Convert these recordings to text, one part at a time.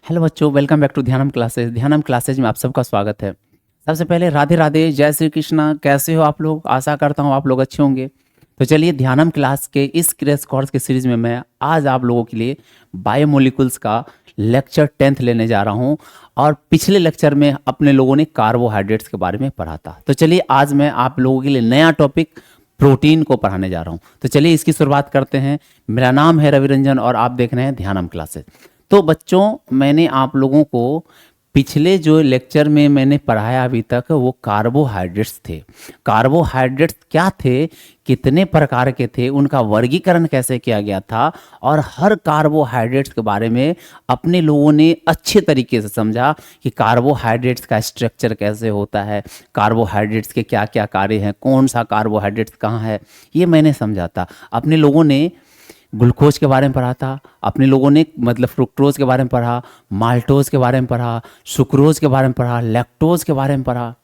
Hello बच्चों, welcome back to Dhyanam classes. Dhyanam classes में आप सबका स्वागत है। सबसे पहले राधे राधे, जय श्री कृष्णा। कैसे हो आप लोग? आशा करता हूँ आप लोग अच्छे होंगे। तो चलिए, ध्यानम क्लास के इस क्रैश कोर्स के सीरीज में मैं आज आप लोगों के लिए बायोमोलिकुल्स का लेक्चर 10th लेने जा रहा हूँ। और पिछले लेक्चर में अपने लोगों ने कार्बोहाइड्रेट्स के बारे में पढ़ा था। तो चलिए, आज मैं आप लोगों के लिए नया टॉपिक प्रोटीन को पढ़ाने जा रहा हूँ। तो चलिए इसकी शुरुआत करते हैं। मेरा नाम है रवि रंजन और आप देख रहे हैं ध्यानम क्लासेस। तो बच्चों, मैंने आप लोगों को पिछले जो लेक्चर में मैंने पढ़ाया अभी तक वो कार्बोहाइड्रेट्स थे। कार्बोहाइड्रेट्स क्या थे, कितने प्रकार के थे, उनका वर्गीकरण कैसे किया गया था, और हर कार्बोहाइड्रेट्स के बारे में अपने लोगों ने अच्छे तरीके से समझा कि कार्बोहाइड्रेट्स का स्ट्रक्चर कैसे होता है, कार्बोहाइड्रेट्स के क्या क्या कार्य हैं, कौन सा कार्बोहाइड्रेट्स कहाँ है, ये मैंने समझा था। अपने लोगों ने ग्लूकोज के बारे में पढ़ा था, अपने लोगों ने मतलब फ्रुक्टोज के बारे में पढ़ा, माल्टोज के बारे में पढ़ा, सुक्रोज के बारे में पढ़ा, लैक्टोज के बारे में पढ़ा,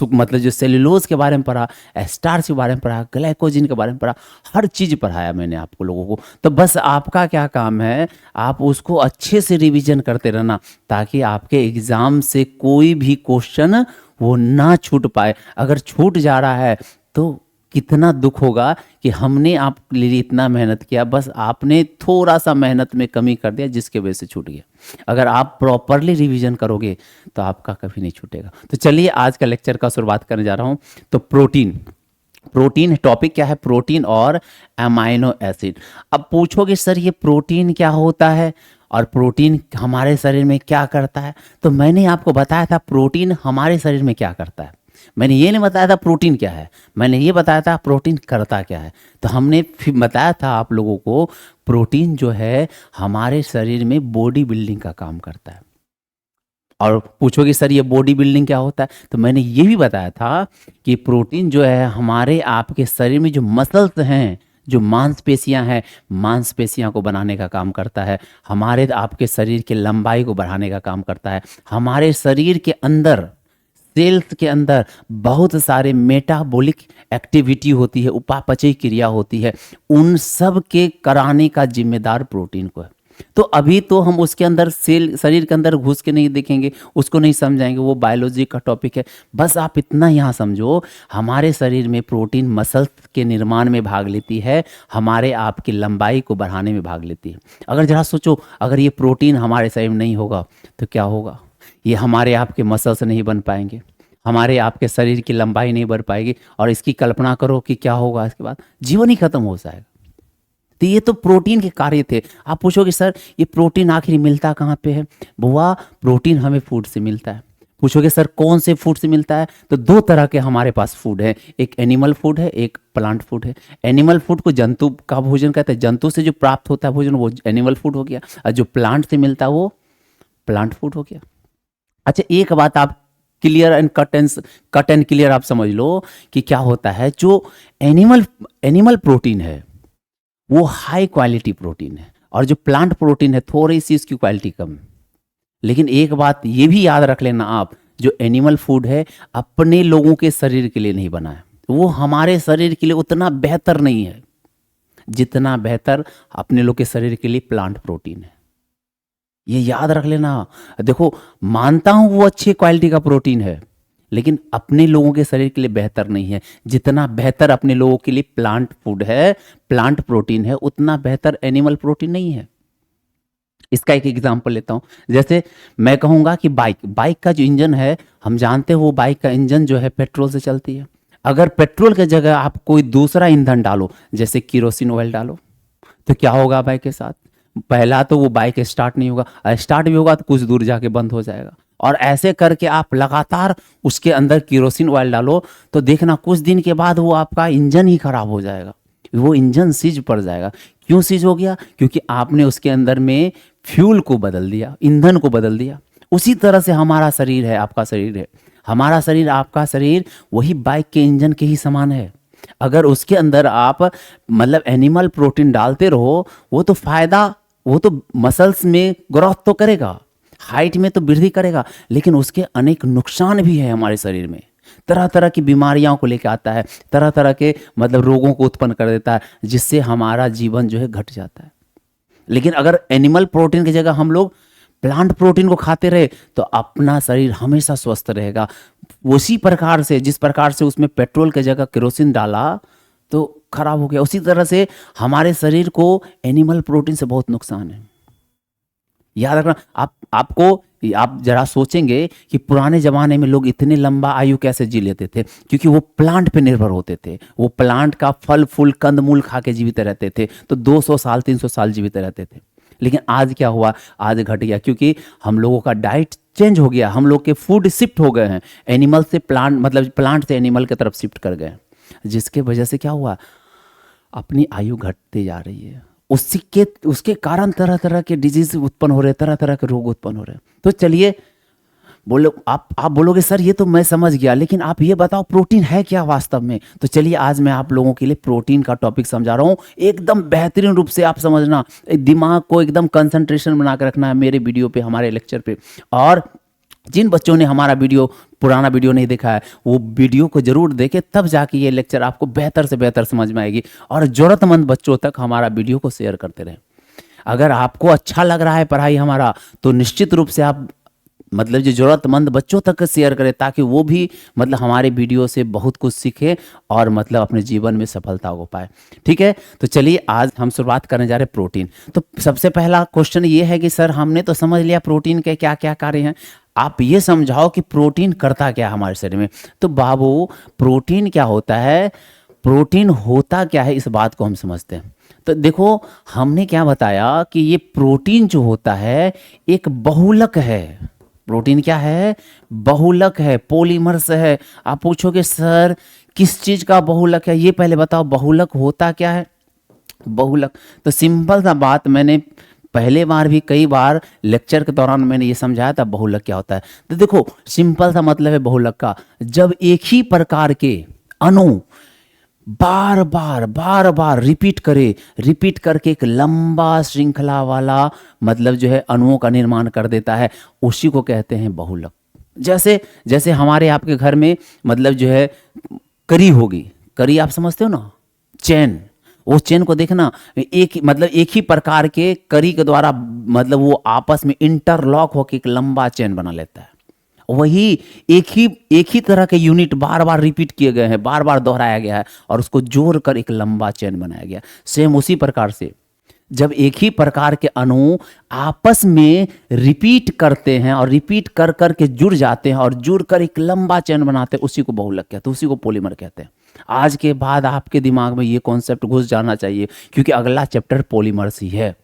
मतलब जो सेल्यूलोज के बारे में पढ़ा, स्टार्च के बारे में पढ़ा, ग्लाइकोजिन के बारे में पढ़ा। हर चीज़ पढ़ाया मैंने आपको लोगों को। तो बस आपका क्या काम है, आप उसको अच्छे से रिवीजन करते रहना ताकि आपके एग्ज़ाम से कोई भी क्वेश्चन वो ना छूट पाए। अगर छूट जा रहा है तो कितना दुख होगा कि हमने आपके लिए इतना मेहनत किया, बस आपने थोड़ा सा मेहनत में कमी कर दिया जिसके वजह से छूट गया। अगर आप प्रॉपरली रिवीजन करोगे तो आपका कभी नहीं छूटेगा। तो चलिए आज का लेक्चर का शुरुआत करने जा रहा हूँ। तो प्रोटीन टॉपिक क्या है? प्रोटीन और अमाइनो एसिड। अब पूछोगे सर ये प्रोटीन क्या होता है और प्रोटीन हमारे शरीर में क्या करता है? तो मैंने आपको बताया था प्रोटीन हमारे शरीर में क्या करता है। मैंने ये नहीं बताया था प्रोटीन क्या है, मैंने ये बताया था प्रोटीन करता क्या है। तो हमने फिर बताया था आप लोगों को प्रोटीन जो है हमारे शरीर में बॉडी बिल्डिंग का काम करता है। और पूछोगे सर ये बॉडी बिल्डिंग क्या होता है? तो मैंने ये भी बताया था कि प्रोटीन जो है हमारे आपके शरीर में जो मसल्स हैं, जो मांसपेशियां हैं, मांसपेशियां को बनाने का काम करता है। हमारे आपके शरीर की लंबाई को बढ़ाने का काम करता है। हमारे शरीर के अंदर, सेल्स के अंदर बहुत सारे मेटाबॉलिक एक्टिविटी होती है, उपापचय क्रिया होती है, उन सब के कराने का जिम्मेदार प्रोटीन को है। तो अभी तो हम उसके अंदर सेल शरीर के अंदर घुस के नहीं देखेंगे, उसको नहीं समझाएंगे, वो बायोलॉजी का टॉपिक है। बस आप इतना यहाँ समझो, हमारे शरीर में प्रोटीन मसल्स के निर्माण में भाग लेती है, हमारे आपकी लंबाई को बढ़ाने में भाग लेती है। अगर जरा सोचो, अगर ये प्रोटीन हमारे शरीर में नहीं होगा तो क्या होगा? ये हमारे आपके मसल्स नहीं बन पाएंगे, हमारे आपके शरीर की लंबाई नहीं बढ़ पाएगी, और इसकी कल्पना करो कि क्या होगा इसके बाद, जीवन ही खत्म हो जाएगा। तो ये तो प्रोटीन के कार्य थे। आप पूछोगे सर ये प्रोटीन आखिर मिलता कहाँ पे है? बुआ, प्रोटीन हमें फूड से मिलता है। पूछोगे सर कौन से फूड से मिलता है? तो दो तरह के हमारे पास फूड है, एक एनिमल फूड है, एक प्लांट फूड है। एनिमल फूड को जंतु का भोजन कहते हैं, जंतु से जो प्राप्त होता है भोजन वो एनिमल फूड हो गया, और जो प्लांट से मिलता है वो प्लांट फूड हो गया। अच्छा, एक बात आप clear and cut and clear आप समझ लो कि क्या होता है। जो एनिमल प्रोटीन है वो हाई क्वालिटी प्रोटीन है, और जो प्लांट प्रोटीन है थोड़ी सी इसकी क्वालिटी कम है। लेकिन एक बात ये भी याद रख लेना आप, जो एनिमल फूड है अपने लोगों के शरीर के लिए नहीं बना है, वो हमारे शरीर के लिए उतना बेहतर नहीं है जितना बेहतर अपने लोग के शरीर के लिए प्लांट प्रोटीन है। ये याद रख लेना। देखो, मानता हूं वो अच्छी क्वालिटी का प्रोटीन है, लेकिन अपने लोगों के शरीर के लिए बेहतर नहीं है। जितना बेहतर अपने लोगों के लिए प्लांट फूड है, प्लांट प्रोटीन है, उतना बेहतर एनिमल प्रोटीन नहीं है। इसका एक एग्जांपल लेता हूं। जैसे मैं कहूंगा कि बाइक का जो इंजन है, हम जानते हैं वो बाइक का इंजन जो है पेट्रोल से चलती है। अगर पेट्रोल की जगह आप कोई दूसरा ईंधन डालो, जैसे केरोसिन ऑयल डालो, तो क्या होगा बाइक के साथ? पहला तो वो बाइक स्टार्ट नहीं होगा, स्टार्ट भी होगा तो कुछ दूर जाके बंद हो जाएगा। और ऐसे करके आप लगातार उसके अंदर केरोसिन ऑयल डालो तो देखना कुछ दिन के बाद वो आपका इंजन ही खराब हो जाएगा, वो इंजन सीज पड़ जाएगा। क्यों सीज हो गया? क्योंकि आपने उसके अंदर में फ्यूल को बदल दिया, ईंधन को बदल दिया। उसी तरह से हमारा शरीर है, आपका शरीर है, हमारा शरीर, आपका शरीर वही बाइक के इंजन के ही समान है। अगर उसके अंदर आप मतलब एनिमल प्रोटीन डालते रहो, वो तो फायदा, वो तो मसल्स में ग्रोथ तो करेगा, हाइट में तो वृद्धि करेगा, लेकिन उसके अनेक नुकसान भी है हमारे शरीर में। तरह तरह की बीमारियों को लेकर आता है, तरह तरह के मतलब रोगों को उत्पन्न कर देता है, जिससे हमारा जीवन जो है घट जाता है। लेकिन अगर एनिमल प्रोटीन की जगह हम लोग प्लांट प्रोटीन को खाते रहे तो अपना शरीर हमेशा स्वस्थ रहेगा। उसी प्रकार से जिस प्रकार से उसमें पेट्रोल की जगह केरोसिन डाला तो खराब हो गया, उसी तरह से हमारे शरीर को एनिमल प्रोटीन से बहुत नुकसान है। याद रखना, आप जरा सोचेंगे कि पुराने ज़माने में लोग इतने लंबा आयु कैसे जी लेते थे, क्योंकि वो प्लांट पे निर्भर होते थे। वो प्लांट का फल फूल कंद मूल खा के जीवित रहते थे, तो 200 साल 300 साल जीवित रहते थे। लेकिन आज क्या हुआ, आज घट गया, क्योंकि हम लोगों का डाइट चेंज हो गया, हम लोग के फूड शिफ्ट हो गए हैं, एनिमल से प्लांट, मतलब प्लांट से एनिमल की तरफ शिफ्ट कर गए, जिसके वजह से क्या हुआ, अपनी आयु घटती जा रही है। उसके कारण तरह तरह के डिजीज उत्पन्न हो रहे हैं, तरह तरह के रोग उत्पन्न हो रहे हैं। तो चलिए बोलो, आप बोलोगे सर ये तो मैं समझ गया, लेकिन आप ये बताओ प्रोटीन है क्या वास्तव में। तो चलिए आज मैं आप लोगों के लिए प्रोटीन का टॉपिक समझा रहा हूँ, एकदम बेहतरीन रूप से आप समझना, दिमाग को एकदम कंसंट्रेशन बना कर रखना है मेरे वीडियो पे, हमारे लेक्चर पे। और जिन बच्चों ने हमारा पुराना वीडियो नहीं देखा है, वो वीडियो को जरूर देखें, तब जाके ये लेक्चर आपको बेहतर से बेहतर समझ में आएगी। और ज़रूरतमंद बच्चों तक हमारा वीडियो को शेयर करते रहें। अगर आपको अच्छा लग रहा है पढ़ाई हमारा, तो निश्चित रूप से आप मतलब जो ज़रूरतमंद बच्चों तक शेयर करें, ताकि वो भी मतलब हमारे वीडियो से बहुत कुछ सीखे और मतलब अपने जीवन में सफलता हो पाए। ठीक है, तो चलिए आज हम शुरुआत करने जा रहे हैं प्रोटीन। तो सबसे पहला क्वेश्चन ये है कि सर हमने तो समझ लिया प्रोटीन के क्या क्या कार्य हैं, आप ये समझाओ कि प्रोटीन करता क्या है हमारे शरीर में। तो बाबू, प्रोटीन क्या होता है, प्रोटीन होता क्या है, इस बात को हम समझते हैं। तो देखो, हमने क्या बताया कि ये प्रोटीन जो होता है एक बहुलक है। प्रोटीन क्या है, बहुलक है, पॉलीमर्स है। आप पूछोगे सर किस चीज का बहुलक है, ये पहले बताओ, बहुलक होता क्या है। बहुलक तो सिंपल सा बात, मैंने पहले बार भी कई बार लेक्चर के दौरान मैंने ये समझाया था बहुलक क्या होता है। तो देखो सिंपल सा मतलब है बहुलक का, जब एक ही प्रकार के अणु बार बार रिपीट करके एक लंबा श्रृंखला वाला मतलब जो है अणुओं का निर्माण कर देता है, उसी को कहते हैं बहुलक। जैसे जैसे हमारे आपके घर में मतलब जो है करी होगी, करी आप समझते हो ना, चैन, वो चेन को देखना, एक ही प्रकार के करी के द्वारा मतलब वो आपस में इंटरलॉक होकर एक लंबा चेन बना लेता है। वही एक ही तरह के यूनिट बार बार रिपीट किए गए हैं, बार बार दोहराया गया है और उसको जोड़कर एक लंबा चेन बनाया गया। सेम उसी प्रकार से जब एक ही प्रकार के अणु आपस में रिपीट करते हैं और रिपीट कर कर के जुड़ जाते हैं और जुड़कर एक लंबा चेन बनाते हैं, उसी को बहुलक कहते हैं, उसी को पॉलीमर कहते हैं। आज के बाद आपके दिमाग में ये कॉन्सेप्ट घुस जाना चाहिए, क्योंकि अगला चैप्टर पॉलीमर्स ही है।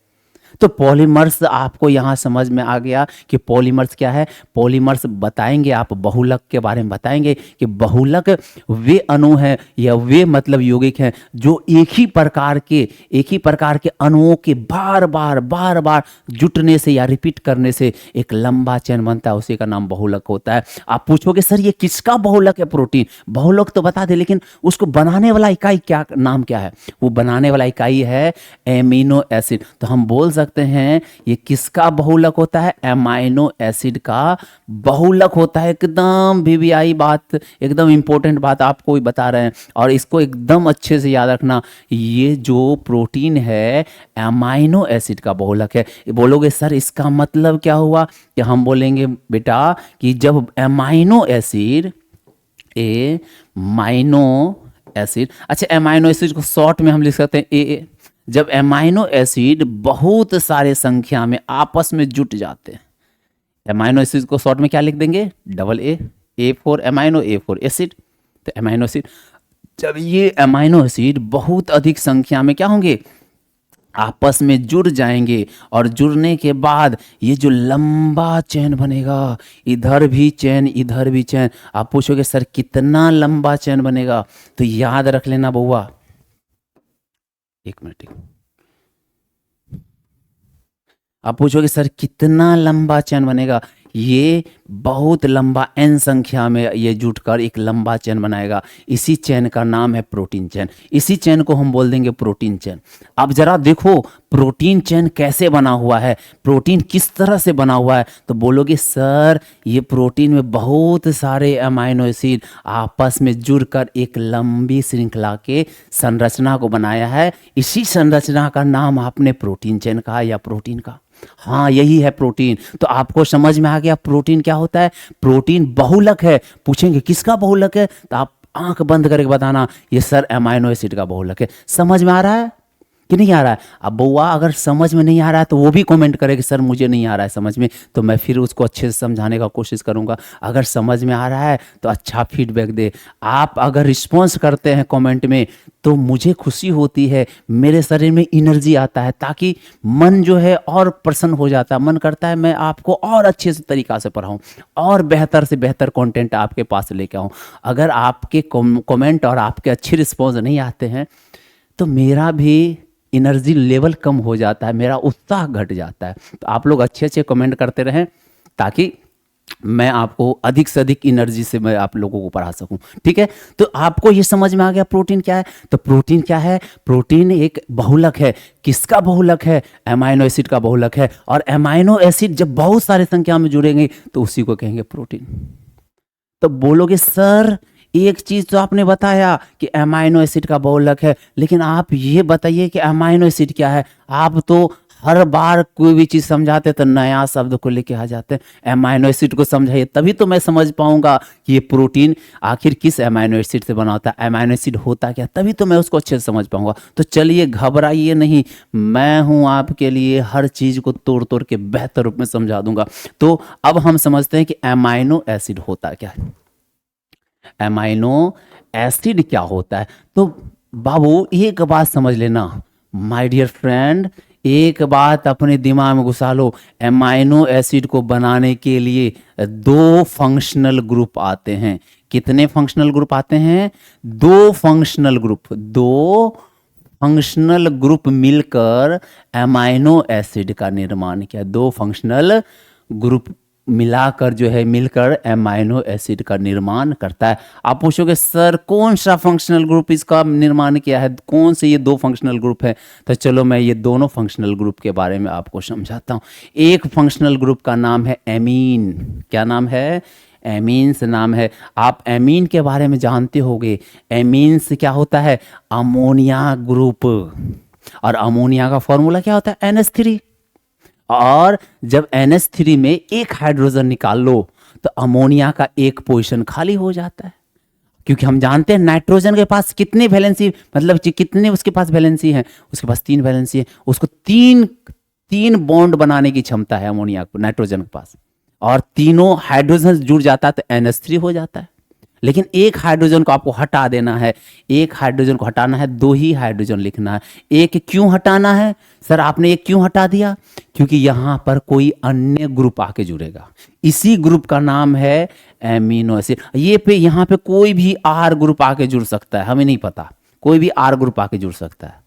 तो पॉलीमर्स आपको यहाँ समझ में आ गया कि पॉलीमर्स क्या है। पॉलीमर्स बताएंगे, आप बहुलक के बारे में बताएंगे कि बहुलक वे अणु हैं या वे मतलब यौगिक हैं जो एक ही प्रकार के अणुओं के बार बार जुटने से या रिपीट करने से एक लंबा चेन बनता है, उसी का नाम बहुलक होता है। आप पूछोगे सर ये किसका बहुलक है प्रोटीन, बहुलक तो बता दे, लेकिन उसको बनाने वाला इकाई क्या नाम क्या है। वो बनाने वाला इकाई है एमिनो एसिड। तो हम बोल सकते हैं ये किसका बहुलक होता है, एमाइनो एसिड का बहुलक होता है। एकदम वीवीआई बात, एकदम इंपॉर्टेंट बात आपको भी बता रहे हैं, और इसको एकदम अच्छे से याद रखना। ये जो प्रोटीन है एमाइनो एसिड का बहुलक है। बोलोगे सर इसका मतलब क्या हुआ, कि हम बोलेंगे बेटा कि जब एमाइनो एसिड अच्छा एमाइनो एसिड को शॉर्ट में हम लिख सकते हैं ए। जब एमाइनो एसिड बहुत सारे संख्या में आपस में जुट जाते हैं, एमाइनो एसिड को शॉर्ट में क्या लिख देंगे, double A for amino, A for acid. तो एमाइनो एसिड, जब ये एमाइनो एसिड बहुत अधिक संख्या में क्या होंगे, आपस में जुड़ जाएंगे, और जुड़ने के बाद ये जो लंबा चेन बनेगा, इधर भी चेन इधर भी चेन। आप पूछोगे सर कितना लंबा चेन बनेगा, तो याद रख लेना बउआ, एक मिनट। आप पूछोगे सर कितना लंबा चेन बनेगा, ये बहुत लंबा n संख्या में ये जुटकर एक लंबा चेन बनाएगा। इसी चेन का नाम है प्रोटीन चेन। इसी चेन को हम बोल देंगे प्रोटीन चेन। अब जरा देखो प्रोटीन चेन कैसे बना हुआ है, प्रोटीन किस तरह से बना हुआ है। तो बोलोगे सर ये प्रोटीन में बहुत सारे अमाइनो एसिड आपस में जुड़कर एक लंबी श्रृंखला के संरचना को बनाया है। इसी संरचना का नाम आपने प्रोटीन चेन कहा या प्रोटीन का। हाँ यही है प्रोटीन। तो आपको समझ में आ गया प्रोटीन क्या होता है। प्रोटीन बहुलक है। पूछेंगे किसका बहुलक है, तो आप आंख बंद करके बताना ये सर अमाइनो एसिड का बहुलक है। समझ में आ रहा है कि नहीं आ रहा है। अब बउआ अगर समझ में नहीं आ रहा है तो वो भी कमेंट करे कि सर मुझे नहीं आ रहा है समझ में, तो मैं फिर उसको अच्छे से समझाने का कोशिश करूंगा। अगर समझ में आ रहा है तो अच्छा फीडबैक दे। आप अगर रिस्पॉन्स करते हैं कमेंट में तो मुझे खुशी होती है, मेरे शरीर में एनर्जी आता है, ताकि मन जो है और प्रसन्न हो जाता है। मन करता है मैं आपको और अच्छे से तरीका से पढ़ाऊँ और बेहतर से बेहतर कंटेंट आपके पास लेके आऊँ। अगर आपके कमेंट और आपके अच्छे रिस्पॉन्स नहीं आते हैं तो मेरा भी एनर्जी लेवल कम हो जाता है, मेरा उत्साह घट जाता है। तो आप लोग अच्छे अच्छे कमेंट करते रहें ताकि मैं आपको अधिक से अधिक एनर्जी से मैं आप लोगों को पढ़ा सकूं। ठीक है, तो आपको ये समझ में आ गया प्रोटीन क्या है। तो प्रोटीन क्या है, प्रोटीन एक बहुलक है। किसका बहुलक है, अमाइनो एसिड का बहुलक है। और अमाइनो एसिड जब बहुत सारे संख्या में जुड़ेंगे तो उसी को कहेंगे प्रोटीन। तो बोलोगे सर एक चीज तो आपने बताया कि अमाइनो एसिड का बहुलक है, लेकिन आप ये बताइए कि अमाइनो एसिड क्या है। आप तो हर बार कोई भी चीज समझाते तो नया शब्द को लेके आ जाते हैं। अमाइनो एसिड को समझाइए तभी तो मैं समझ पाऊंगा कि ये प्रोटीन आखिर किस अमाइनो एसिड से बना होता है, अमाइनो एसिड होता क्या, तभी तो मैं उसको अच्छे से समझ पाऊंगा। तो चलिए घबराइए नहीं, मैं हूं आपके लिए, हर चीज को तोड़ तोड़ के बेहतर रूप में समझा दूंगा। तो अब हम समझते हैं कि अमाइनो एसिड होता क्या है। अमाइनो एसिड क्या होता है। तो बाबू एक बात समझ लेना माय डियर फ्रेंड, एक बात अपने दिमाग में घुसा लो। अमाइनो एसिड को बनाने के लिए दो फंक्शनल ग्रुप आते हैं। कितने फंक्शनल ग्रुप आते हैं, दो फंक्शनल ग्रुप। दो फंक्शनल ग्रुप मिलकर अमाइनो एसिड का निर्माण किया। दो फंक्शनल ग्रुप मिलाकर जो है मिलकर अमाइनो एसिड का निर्माण करता है। आप पूछोगे सर कौन सा फंक्शनल ग्रुप इसका निर्माण किया है, कौन से ये दो फंक्शनल ग्रुप है। तो चलो मैं ये दोनों फंक्शनल ग्रुप के बारे में आपको समझाता हूँ। एक फंक्शनल ग्रुप का नाम है एमीन। क्या नाम है, एमीन्स नाम है। आप एमीन के बारे में जानते होंगे। एमीन्स क्या होता है, अमोनिया ग्रुप। और अमोनिया का फॉर्मूला क्या होता है, NH3। और जब NH3 में एक हाइड्रोजन निकाल लो तो अमोनिया का एक पोजीशन खाली हो जाता है। क्योंकि हम जानते हैं नाइट्रोजन के पास कितनी वैलेंसी, मतलब कितने उसके पास वैलेंसी है, उसके पास 3 वैलेंसी है। उसको तीन बॉन्ड बनाने की क्षमता है अमोनिया को, नाइट्रोजन के पास। और तीनों हाइड्रोजन जुड़ जाता है तो NH3 हो जाता है। लेकिन एक हाइड्रोजन को आपको हटा देना है, एक हाइड्रोजन को हटाना है, 2 ही हाइड्रोजन लिखना है। एक क्यों हटाना है सर, आपने एक क्यों हटा दिया, क्योंकि यहां पर कोई अन्य ग्रुप आके जुड़ेगा। इसी ग्रुप का नाम है एमिनो एसिड। ये पे यहां पे कोई भी R ग्रुप आके जुड़ सकता है, हमें नहीं पता, कोई भी R ग्रुप आके जुड़ सकता है।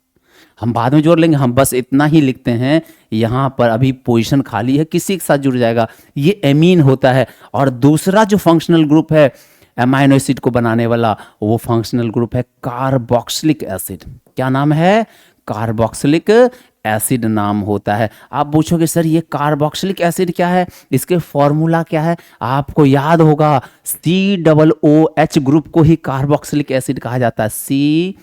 हम बाद में जोड़ लेंगे, हम बस इतना ही लिखते हैं यहां पर अभी पोजीशन खाली है, किसी के साथ जुड़ जाएगा, ये एमीन होता है। और दूसरा जो फंक्शनल ग्रुप है अमाइनो एसिड को बनाने वाला, वो फंक्शनल ग्रुप है कार्बोक्सिलिक एसिड। क्या नाम है, कार्बोक्सिलिक एसिड नाम होता है। आप पूछोगे सर ये कार्बोक्सिलिक एसिड क्या है, इसके फॉर्मूला क्या है। आपको याद होगा COOH ग्रुप को ही कार्बोक्सिलिक एसिड कहा जाता है। C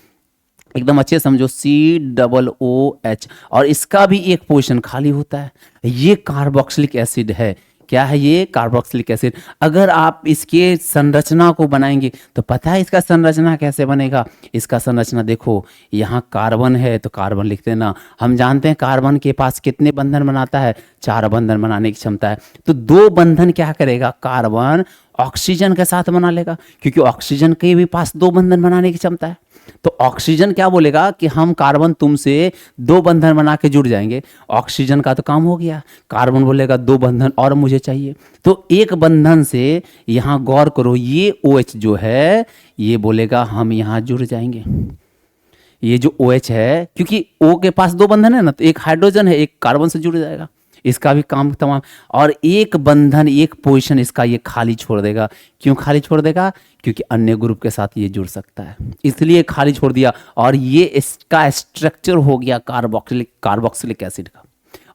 एकदम अच्छे समझो, COOH। और इसका भी एक पोजीशन खाली होता है। ये कार्बोक्सिलिक एसिड है। क्या है ये, कार्बोक्सिलिक एसिड। अगर आप इसके संरचना को बनाएंगे तो पता है इसका संरचना कैसे बनेगा। इसका संरचना देखो, यहाँ कार्बन है तो कार्बन लिखते हैं ना। हम जानते हैं कार्बन के पास कितने बंधन बनाता है, 4 बंधन बनाने की क्षमता है। तो 2 बंधन क्या करेगा, कार्बन ऑक्सीजन के साथ बना लेगा, क्योंकि ऑक्सीजन के भी पास 2 बंधन बनाने की क्षमता है। तो ऑक्सीजन क्या बोलेगा कि हम कार्बन तुमसे 2 बंधन बना के जुड़ जाएंगे। ऑक्सीजन का तो काम हो गया, कार्बन बोलेगा 2 बंधन और मुझे चाहिए। तो एक बंधन से यहां गौर करो, ये OH जो है ये बोलेगा हम यहां जुड़ जाएंगे। ये जो OH है, क्योंकि O के पास 2 बंधन है ना, तो एक हाइड्रोजन है, एक कार्बन से जुड़ जाएगा, इसका भी काम तमाम। और एक बंधन, एक पोजीशन इसका ये खाली छोड़ देगा। क्यों खाली छोड़ देगा, क्योंकि अन्य ग्रुप के साथ ये जुड़ सकता है, इसलिए खाली छोड़ दिया। और ये इसका स्ट्रक्चर हो गया कार्बोक्सिलिक एसिड का।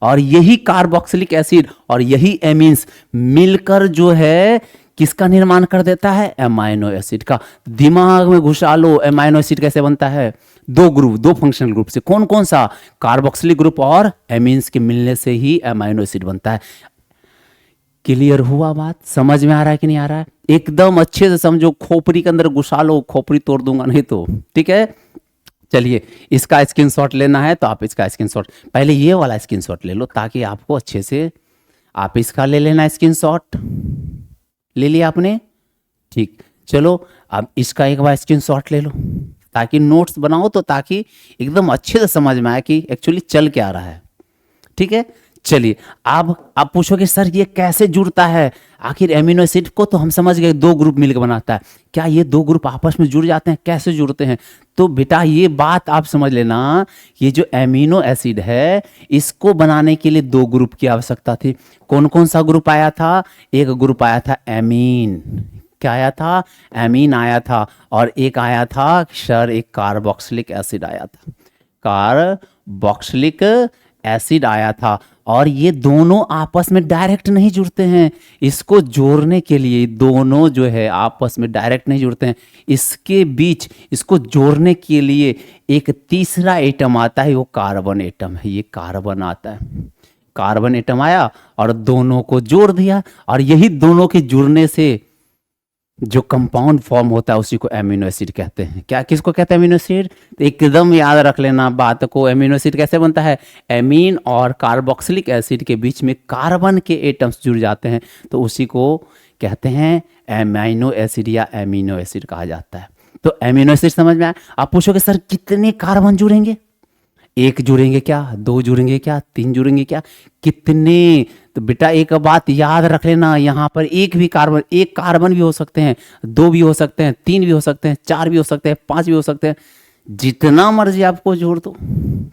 और यही कार्बोक्सिलिक एसिड और यही एमीन्स मिलकर जो है किसका निर्माण कर देता है, अमाइनो एसिड का। दिमाग में घुसा लो अमाइनो एसिड कैसे बनता है। दो ग्रुप, दो फंक्शनल ग्रुप से। कौन कौन सा? कार्बोक्सिलिक ग्रुप और एमीन्स के मिलने से ही अमाइनो एसिड बनता है। क्लियर हुआ बात? समझ में आ रहा है कि नहीं आ रहा है? एकदम अच्छे से समझो, खोपड़ी के अंदर घुसा लो, खोपड़ी तोड़ दूंगा नहीं तो। ठीक है, चलिए इसका स्क्रीनशॉट लेना है तो आप इसका स्क्रीनशॉट, पहले ये वाला स्क्रीनशॉट ले लो ताकि आपको अच्छे से, आप इसका ले लेना स्क्रीनशॉट। ले लिया आपने? ठीक, चलो अब इसका एक बार स्क्रीनशॉट ले लो ताकि नोट्स बनाओ, तो ताकि एकदम अच्छे से समझ में आए कि एक्चुअली चल क्या रहा है। ठीक है, चलिए अब आप पूछोगे सर ये कैसे जुड़ता है? आखिर एमिनो एसिड को तो हम समझ गए दो ग्रुप मिलकर बनाता है, क्या ये दो ग्रुप आपस में जुड़ जाते हैं? कैसे जुड़ते हैं? तो बेटा ये बात आप समझ लेना, ये जो एमिनो एसिड है इसको बनाने के लिए दो ग्रुप की आवश्यकता थी। कौन कौन सा ग्रुप आया था? एक ग्रुप आया था एमीन। क्या आया था? एमीन आया था। और एक आया था सर, एक कार्बोक्सिलिक एसिड आया था, कार्बोक्सिलिक एसिड आया था। और ये दोनों आपस में डायरेक्ट नहीं जुड़ते हैं, इसको जोड़ने के लिए दोनों जो है आपस में डायरेक्ट नहीं जुड़ते हैं, इसके बीच इसको जोड़ने के लिए एक तीसरा एटम आता है, वो कार्बन एटम है। ये कार्बन आता है, कार्बन एटम आया और दोनों को जोड़ दिया, और यही दोनों के जुड़ने से जो कंपाउंड फॉर्म होता है उसी को एमिनो एसिड कहते हैं। क्या, किसको कहते हैं? Amino acid. तो एकदम याद रख लेना बात को, एमिनो एसिड कैसे बनता है? एमीन और कार्बोक्सिलिक एसिड के बीच में कार्बन के एटम्स जुड़ जाते हैं तो उसी को कहते हैं एमाइनो एसिड या एमिनो एसिड कहा जाता है। तो एमिनो एसिड समझ में आया? आप पूछोगे सर कितने कार्बन जुड़ेंगे? एक जुड़ेंगे क्या? दो जुड़ेंगे क्या? तीन जुड़ेंगे क्या? कितने? तो बेटा एक बात याद रख लेना, यहाँ पर एक कार्बन भी हो सकते हैं, दो भी हो सकते हैं, तीन भी हो सकते हैं, चार भी हो सकते हैं, पांच भी हो सकते हैं, जितना मर्जी आपको जोड़ दो,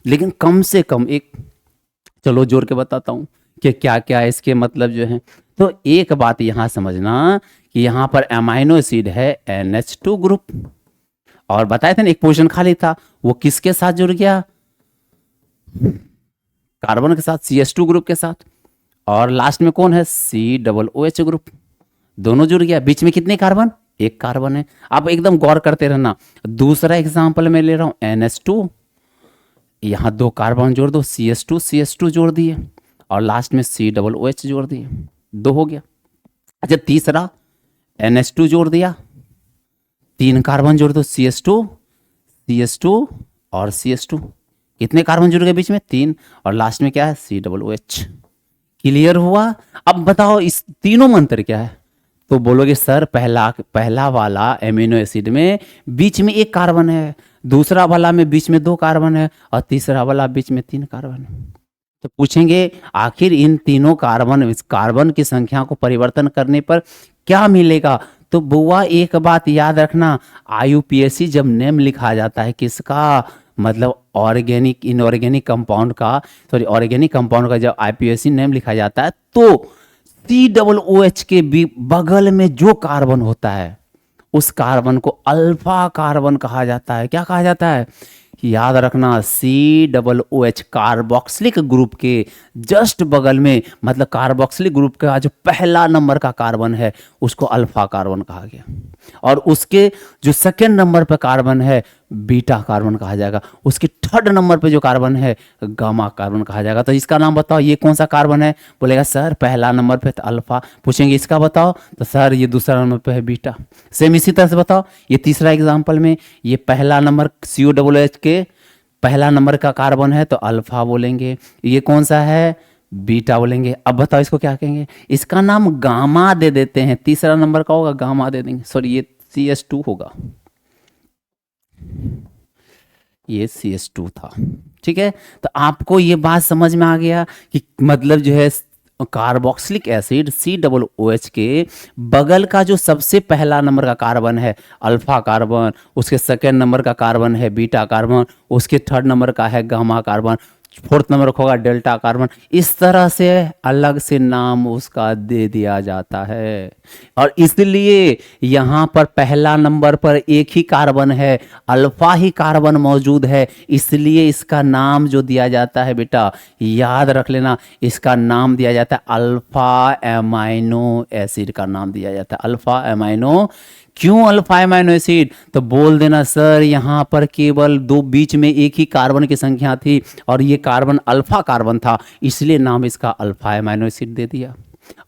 लेकिन कम से कम एक। चलो जोड़ के बताता हूँ कि क्या क्या इसके मतलब जो है। तो एक बात यहाँ समझना कि यहाँ पर अमाइनो एसिड है NH2 ग्रुप, और बताए थे ना एक पोजीशन खाली था, वो किसके साथ जुड़ गया? कार्बन के साथ, CH2 ग्रुप के साथ। और लास्ट में कौन है? COOH ग्रुप, दोनों जुड़ गया। बीच में कितने कार्बन? एक कार्बन है। आप एकदम गौर करते रहना। दूसरा एग्जांपल मैं ले रहा हूं NH2, यहां दो कार्बन जोड़ दो, CH2 जोड़ दिए, और लास्ट में COOH जोड़ दिए, दो हो गया। अच्छा तीसरा NH2 जोड़ दिया, तीन कार्बन जोड़ दो, CH2 और CH2, कितने कार्बन जुड़ गए बीच में? तीन, और लास्ट में क्या है? COOH। क्लियर हुआ? अब बताओ इस तीनों में अंतर क्या है? तो बोलोगे सर पहला वाला एमिनो एसिड में बीच में एक कार्बन है, दूसरा वाला में बीच में दो कार्बन है, और तीसरा वाला बीच में तीन कार्बन है। तो पूछेंगे आखिर इन तीनों कार्बन की संख्या को परिवर्तन करने पर क्या मिलेगा? तो बुआ एक बात याद रखना, IUPAC जब नेम लिखा जाता है किसका, मतलब ऑर्गेनिक इनऑर्गेनिक कंपाउंड का, सॉरी ऑर्गेनिक कंपाउंड का जब IUPAC नेम लिखा जाता है तो COOH के भी बगल में जो कार्बन होता है उस कार्बन को अल्फा कार्बन कहा जाता है। क्या कहा जाता है? याद रखना, COOH कार्बोक्सिलिक ग्रुप के जस्ट बगल में, मतलब कार्बोक्सिलिक ग्रुप का जो पहला नंबर का कार्बन है उसको अल्फा कार्बन कहा गया, और उसके जो सेकेंड नंबर पर कार्बन है बीटा कार्बन कहा जाएगा, उसके थर्ड नंबर पे जो कार्बन है गामा कार्बन कहा जाएगा। तो इसका नाम बताओ, ये कौन सा कार्बन है? बोलेगा सर पहला नंबर पे तो अल्फा। पूछेंगे इसका बताओ, तो सर ये दूसरा नंबर पे है बीटा। सेम इसी तरह से बताओ, ये तीसरा एग्जांपल में ये पहला नंबर COOH के पहला नंबर का कार्बन है तो अल्फा बोलेंगे, ये कौन सा है? बीटा बोलेंगे। अब बताओ इसको क्या कहेंगे? इसका नाम गामा दे देते हैं, तीसरा नंबर का होगा गामा दे देंगे, सॉरी ये CH2 होगा, ये CH2 था। ठीक है, तो आपको ये बात समझ में आ गया कि मतलब जो है कार्बोक्सिलिक एसिड COOH के बगल का जो सबसे पहला नंबर का कार्बन है अल्फा कार्बन, उसके सेकेंड नंबर का कार्बन है बीटा कार्बन, उसके थर्ड नंबर का है गामा कार्बन, फोर्थ नंबर होगा डेल्टा कार्बन। इस तरह से अलग से नाम उसका दे दिया जाता है, और इसलिए यहाँ पर पहला नंबर पर एक ही कार्बन है, अल्फा ही कार्बन मौजूद है, इसलिए इसका नाम जो दिया जाता है बेटा याद रख लेना, इसका नाम दिया जाता है अल्फा एमाइनो एसिड का नाम दिया जाता है, अल्फा एमाइनो। क्यों अल्फा अमाइनो एसिड? तो बोल देना सर यहाँ पर केवल दो बीच में एक ही कार्बन की संख्या थी और ये कार्बन अल्फा कार्बन था, इसलिए नाम इसका अल्फा अमाइनो एसिड दे दिया।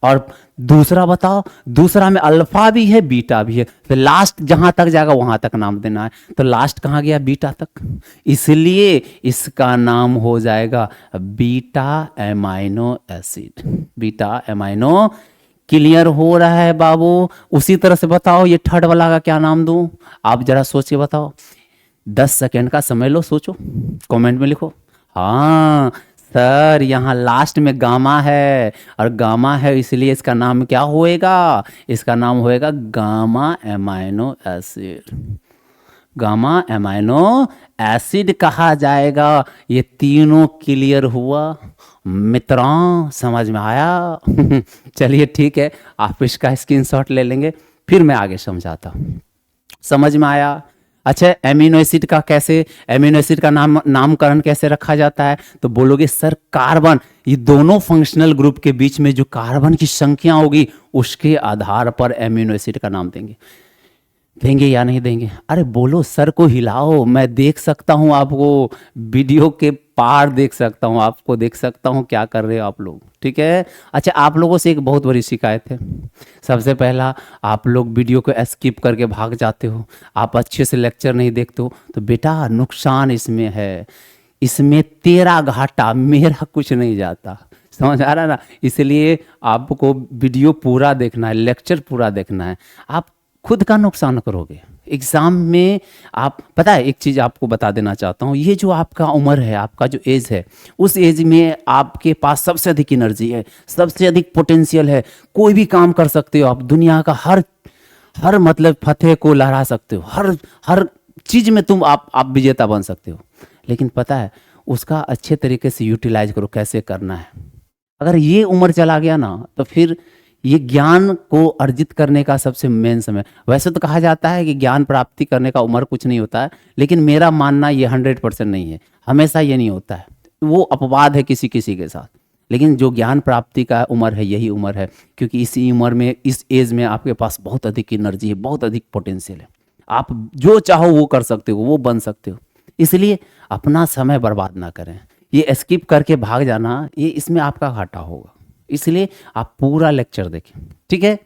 और दूसरा बताओ, दूसरा में अल्फा भी है बीटा भी है, तो लास्ट जहां तक जाएगा वहां तक नाम देना है। तो लास्ट कहां गया? बीटा तक, इसलिए इसका नाम हो जाएगा beta amino acid. Beta amino. Clear हो रहा है बाबू? उसी तरह से बताओ ये थर्ड वाला का क्या नाम दूं? आप जरा सोच के बताओ, 10 सेकेंड का समय लो, सोचो, कमेंट में लिखो। हाँ सर, यहाँ लास्ट में गामा है, और गामा है इसलिए इसका नाम क्या होएगा? इसका नाम होएगा gamma amino acid. Gamma amino acid कहा जाएगा। ये तीनों क्लियर हुआ मित्रों? समझ में आया? चलिए ठीक है, आप इसका स्क्रीनशॉट ले लेंगे, फिर मैं आगे समझाता हूँ। समझ में आया? अच्छा, एमिनो एसिड का कैसे, एमिनो एसिड का नामकरण कैसे रखा जाता है? तो बोलोगे सर कार्बन, ये दोनों फंक्शनल ग्रुप के बीच में जो कार्बन की संख्या होगी उसके आधार पर एमिनो एसिड का नाम देंगे। देंगे या नहीं देंगे? अरे बोलो, सर को हिलाओ, मैं देख सकता हूँ आपको, वीडियो के पार देख सकता हूँ आपको, देख सकता हूँ क्या कर रहे हो आप लोग। ठीक है। अच्छा, आप लोगों से एक बहुत बड़ी शिकायत है। सबसे पहला, आप लोग वीडियो को स्किप करके भाग जाते हो, आप अच्छे से लेक्चर नहीं देखते हो। तो बेटा नुकसान इसमें है, इसमें तेरा घाटा, मेरा कुछ नहीं जाता। समझ आ रहा है ना? इसलिए आपको वीडियो पूरा देखना है, लेक्चर पूरा देखना है। आप खुद का नुकसान करोगे एग्जाम में। आप पता है, एक चीज़ आपको बता देना चाहता हूँ, ये जो आपका उम्र है, आपका जो एज है, उस एज में आपके पास सबसे अधिक एनर्जी है, सबसे अधिक पोटेंशियल है, कोई भी काम कर सकते हो आप, दुनिया का हर मतलब फतेह को लहरा सकते हो, हर चीज़ में तुम आप विजेता बन सकते हो। लेकिन पता है, उसका अच्छे तरीके से यूटिलाइज करो, कैसे करना है। अगर ये उम्र चला गया ना, तो फिर ये ज्ञान को अर्जित करने का सबसे मेन समय। वैसे तो कहा जाता है कि ज्ञान प्राप्ति करने का उम्र कुछ नहीं होता है, लेकिन मेरा मानना ये 100% नहीं है, हमेशा ये नहीं होता है, वो अपवाद है किसी किसी के साथ। लेकिन जो ज्ञान प्राप्ति का उम्र है, यही उम्र है, क्योंकि इसी उम्र में, इस एज में आपके पास बहुत अधिक एनर्जी है, बहुत अधिक पोटेंशियल है, आप जो चाहो वो कर सकते हो, वो बन सकते हो। इसलिए अपना समय बर्बाद ना करें, ये स्किप करके भाग जाना, ये इसमें आपका घाटा होगा। इसलिए आप पूरा लेक्चर देखें। ठीक है,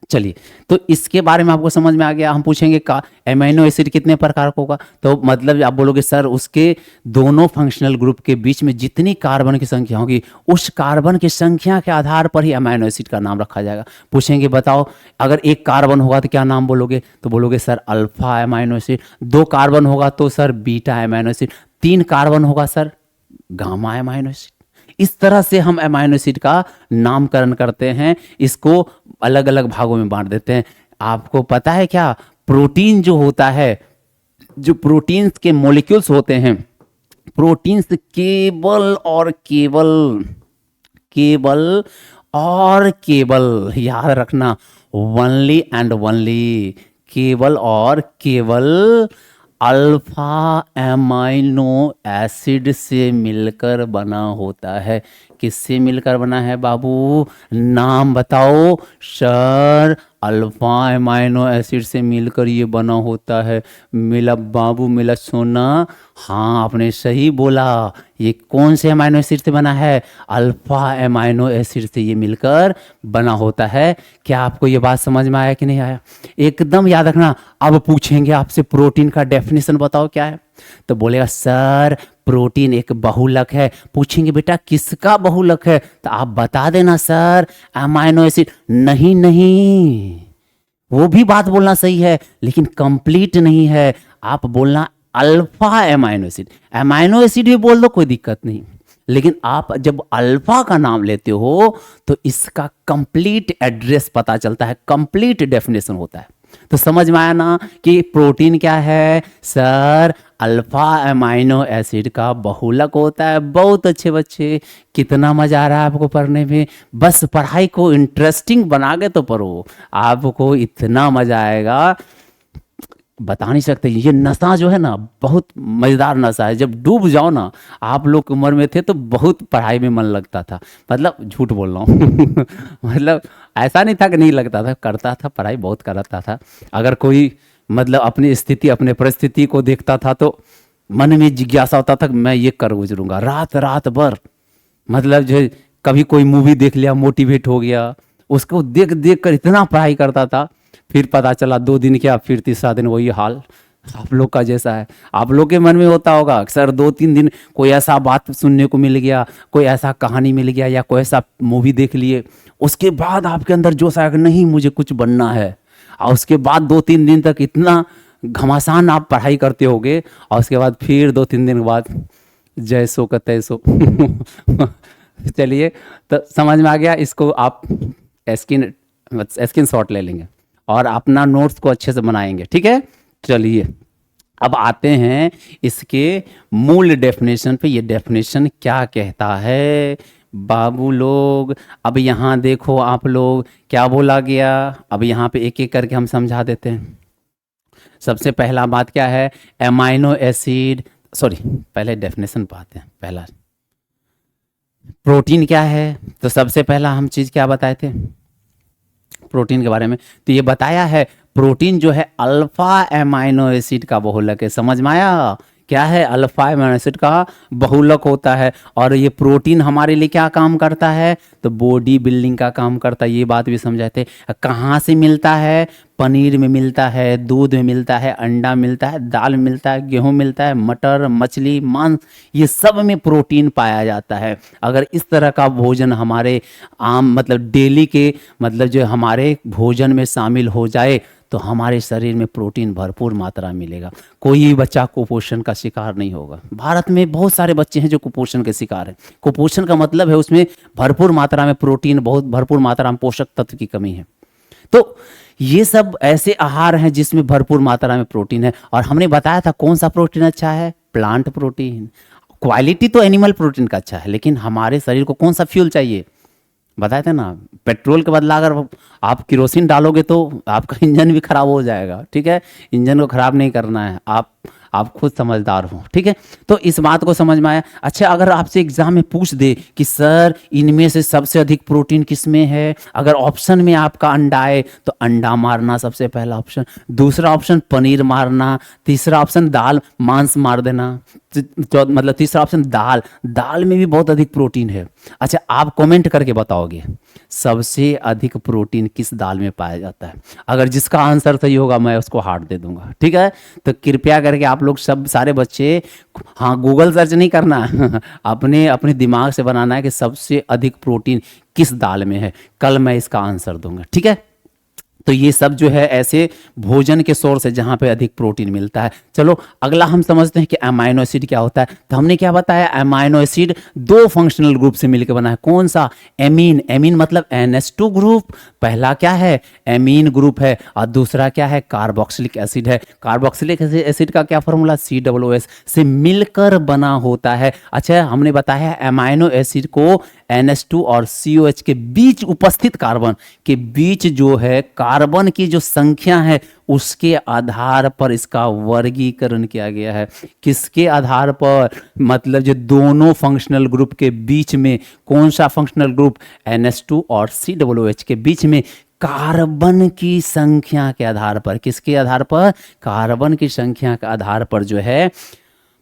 चलिए, तो इसके बारे में आपको समझ में आ गया। हम पूछेंगे का एमिनो एसिड कितने प्रकार का होगा, तो मतलब आप बोलोगे सर उसके दोनों फंक्शनल ग्रुप के बीच में जितनी कार्बन की संख्या होगी, उस कार्बन की संख्या के आधार पर ही एमिनो एसिड का नाम रखा जाएगा। पूछेंगे बताओ, अगर एक कार्बन होगा तो क्या नाम बोलोगे? तो बोलोगे sir alpha amino acid. 2 carbon होगा तो sir beta amino acid. 3 carbon होगा सर गामा एमिनो एसिड। इस तरह से हम एमिनो एसिड का नामकरण करते हैं, इसको अलग अलग भागों में बांट देते हैं। आपको पता है क्या, प्रोटीन जो होता है, जो प्रोटीन्स के मॉलिक्यूल्स होते हैं, प्रोटीन्स केवल याद रखना, ओनली एंड ओनली, केवल और केवल अल्फा एमाइनो एसिड से मिलकर बना होता है। किससे मिलकर बना है बाबू? नाम बताओ सर। अल्फा एमाइनो एसिड से मिलकर ये बना होता है। मिला बाबू, मिला सोना। हाँ, आपने सही बोला। ये कौन से एमाइनो एसिड से बना है? अल्फा एमाइनो एसिड से ये मिलकर बना होता है। क्या आपको ये बात समझ में आया कि नहीं आया? एकदम याद रखना। अब पूछेंगे आपसे प्रोटीन का डेफिनेशन बताओ क्या है, तो बोलेगा सर प्रोटीन एक बहुलक है। पूछेंगे बेटा किसका बहुलक है, तो आप बता देना सर अमाइनो एसिड। नहीं, वो भी बात बोलना सही है, लेकिन कंप्लीट नहीं है। आप बोलना alpha amino acid. Amino acid भी बोल दो, कोई दिक्कत नहीं, लेकिन आप जब अल्फा का नाम लेते हो तो इसका कंप्लीट एड्रेस पता चलता है, कंप्लीट डेफिनेशन होता है। तो समझ में आया ना कि प्रोटीन क्या है? सर अल्फा एमाइनो एसिड का बहुलक होता है। बहुत अच्छे बच्चे, कितना मजा आ रहा है आपको पढ़ने में। बस पढ़ाई को इंटरेस्टिंग बना के तो पढ़ो, आपको इतना मजा आएगा बता नहीं सकते। ये नशा जो है ना, बहुत मज़ेदार नशा है। जब डूब जाओ ना, आप लोग उम्र में थे तो बहुत पढ़ाई में मन लगता था, मतलब झूठ बोल रहा हूँ मतलब ऐसा नहीं था कि नहीं लगता था, करता था, पढ़ाई बहुत करता था। अगर कोई मतलब अपनी स्थिति अपने परिस्थिति को देखता था तो मन में जिज्ञासा होता था कि मैं ये कर गुजरूंगा, रात रात भर मतलब जो है, कभी कोई मूवी देख लिया, मोटिवेट हो गया, उसको देख देख कर इतना पढ़ाई करता था। फिर पता चला 2 दिन क्या, फिर तीसरा दिन वही हाल आप लोग का जैसा है। आप लोग के मन में होता होगा अक्सर 2-3 दिन कोई ऐसा बात सुनने को मिल गया, कोई ऐसा कहानी मिल गया या कोई ऐसा मूवी देख लिए, उसके बाद आपके अंदर जोश आया कि नहीं मुझे कुछ बनना है। और उसके बाद 2-3 दिन तक इतना घमासान आप पढ़ाई करते होगे, और उसके बाद फिर 2-3 दिन के बाद जैसो का तैसो। चलिए, तो समझ में आ गया। इसको आप स्क्रीन शॉट ले लेंगे और अपना नोट्स को अच्छे से बनाएंगे, ठीक है। चलिए अब आते हैं इसके मूल डेफिनेशन पे। ये डेफिनेशन क्या कहता है बाबू लोग? अब यहाँ देखो आप लोग क्या बोला गया। अब यहाँ पे एक एक करके हम समझा देते हैं। सबसे पहला बात क्या है, एमाइनो एसिड, सॉरी पहले डेफिनेशन पाते हैं। पहला प्रोटीन क्या है, तो सबसे पहला हम चीज़ क्या बताए थे प्रोटीन के बारे में, तो ये बताया है प्रोटीन जो है अल्फा एमाइनो एसिड का बहुलक है। समझ में आया? क्या है? अल्फा एमाइनो एसिड का बहुलक होता है। और ये प्रोटीन हमारे लिए क्या काम करता है, तो बॉडी बिल्डिंग का काम करता है। ये बात भी समझाए थे। कहाँ से मिलता है? पनीर में मिलता है, दूध में मिलता है, अंडा मिलता है, दाल में मिलता है, गेहूं मिलता है, मटर, मछली, मांस, ये सब में प्रोटीन पाया जाता है। अगर इस तरह का भोजन हमारे आम मतलब डेली के मतलब जो हमारे भोजन में शामिल हो जाए तो हमारे शरीर में प्रोटीन भरपूर मात्रा में मिलेगा। कोई बच्चा कुपोषण का शिकार नहीं होगा। भारत में बहुत सारे बच्चे हैं जो कुपोषण के शिकार हैं। कुपोषण का मतलब है उसमें भरपूर मात्रा में प्रोटीन, बहुत भरपूर मात्रा में पोषक तत्व की कमी है। तो ये सब ऐसे आहार हैं जिसमें भरपूर मात्रा में प्रोटीन है। और हमने बताया था कौन सा प्रोटीन अच्छा है, प्लांट प्रोटीन। क्वालिटी तो एनिमल प्रोटीन का अच्छा है, लेकिन हमारे शरीर को कौन सा फ्यूल चाहिए बताए थे ना। पेट्रोल के बदला अगर आप केरोसिन डालोगे तो आपका इंजन भी खराब हो जाएगा, ठीक है। इंजन को खराब नहीं करना है, आप खुद समझदार हो, ठीक है। तो इस बात को समझ में आया। अच्छा, अगर आपसे एग्जाम में पूछ दे कि सर इनमें से सबसे अधिक प्रोटीन किस में है, अगर ऑप्शन में आपका अंडा आए तो अंडा मारना सबसे पहला ऑप्शन, दूसरा ऑप्शन पनीर मारना, तीसरा ऑप्शन दाल मांस मार देना, मतलब तीसरा ऑप्शन दाल, दाल में भी बहुत अधिक प्रोटीन है। अच्छा, आप कमेंट करके बताओगे सबसे अधिक प्रोटीन किस दाल में पाया जाता है। अगर जिसका आंसर सही होगा मैं उसको हार्ट दे दूंगा, ठीक है। तो कृपया करके आप लोग सब सारे बच्चे, हाँ गूगल सर्च नहीं करना अपने अपने दिमाग से बनाना है कि सबसे अधिक प्रोटीन किस दाल में है। कल मैं इसका आंसर दूंगा, ठीक है। तो ये सब जो है ऐसे भोजन के सोर्स है जहाँ पे अधिक प्रोटीन मिलता है। चलो अगला हम समझते हैं कि अमाइनो एसिड क्या होता है। तो हमने क्या बताया, अमाइनो एसिड 2 फंक्शनल ग्रुप से मिलकर बना है। कौन सा? एमीन। एमीन मतलब NH2 ग्रुप, पहला क्या है एमीन ग्रुप है, और दूसरा क्या है कार्बोक्सिलिक एसिड है। कार्बोक्सिलिक एसिड का क्या फॉर्मूला, COOH से मिलकर बना होता है। अच्छा, हमने बताया अमाइनो एसिड को NH2 और COH के बीच उपस्थित कार्बन के बीच जो है कार्बन की जो संख्या है उसके आधार पर इसका वर्गीकरण किया गया है। किसके आधार पर? मतलब जो दोनों फंक्शनल ग्रुप के बीच में, कौन सा फंक्शनल ग्रुप? NH2 और COOH के बीच में कार्बन की संख्या के आधार पर। किसके आधार पर? कार्बन की संख्या के आधार पर जो है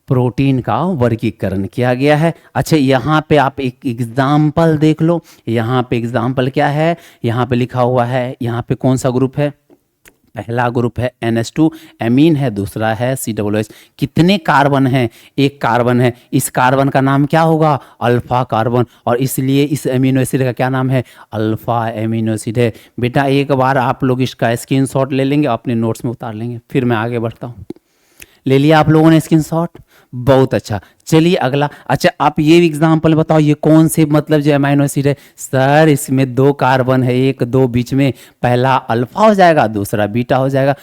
प्रोटीन का वर्गीकरण किया गया है। अच्छा, यहाँ पे आप एक एग्जाम्पल देख लो। यहाँ पे एग्जाम्पल क्या है, यहाँ पे लिखा हुआ है, यहाँ पे कौन सा ग्रुप है? पहला ग्रुप है NH2 एमीन है, दूसरा है COOH। कितने कार्बन हैं? एक कार्बन है। इस कार्बन का नाम क्या होगा? अल्फा कार्बन, और इसलिए इस एमिनो एसिड का क्या नाम है? अल्फा एमिनो एसिड है। बेटा एक बार आप लोग इसका स्क्रीनशॉट ले लेंगे, अपने नोट्स में उतार लेंगे, फिर मैं आगे बढ़ता हूँ। ले लिया आप लोगों ने स्क्रीनशॉट? बहुत अच्छा। चलिए अगला। अच्छा, आप ये एग्जांपल बताओ, ये कौन से मतलब जो अमाइनो एसिड है? सर इसमें 2 कार्बन है, 1 2 बीच में, पहला अल्फा हो जाएगा, दूसरा बीटा हो जाएगा।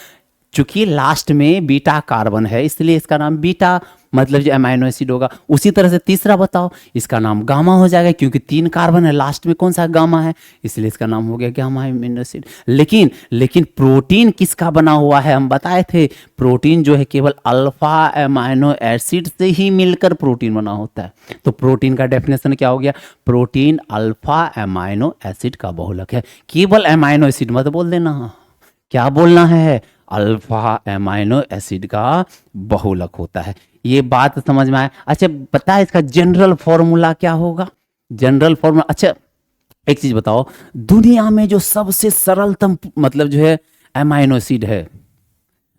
चूंकि लास्ट में बीटा कार्बन है इसलिए इसका नाम बीटा मतलब जो अमाइनो एसिड होगा। उसी तरह से तीसरा बताओ, इसका नाम गामा हो जाएगा, क्योंकि 3 कार्बन है, लास्ट में कौन सा गामा है, इसलिए इसका नाम हो गया गामा अमीनो एसिड। लेकिन प्रोटीन किसका बना हुआ है, हम बताए थे प्रोटीन जो है केवल अल्फा अमाइनो एसिड से ही मिलकर प्रोटीन बना होता है। तो प्रोटीन का डेफिनेशन क्या हो गया, प्रोटीन अल्फा अमाइनो एसिड का बहुलक है। केवल अमाइनो एसिड मत बोल देना, क्या बोलना है, अल्फा अमाइनो एसिड का बहुलक होता है। ये बात समझ में आया। अच्छा पता है इसका जनरल फॉर्मूला क्या होगा, जनरल फॉर्मूला। अच्छा एक चीज बताओ, दुनिया में जो सबसे सरलतम मतलब जो है अमाइनो एसिड है,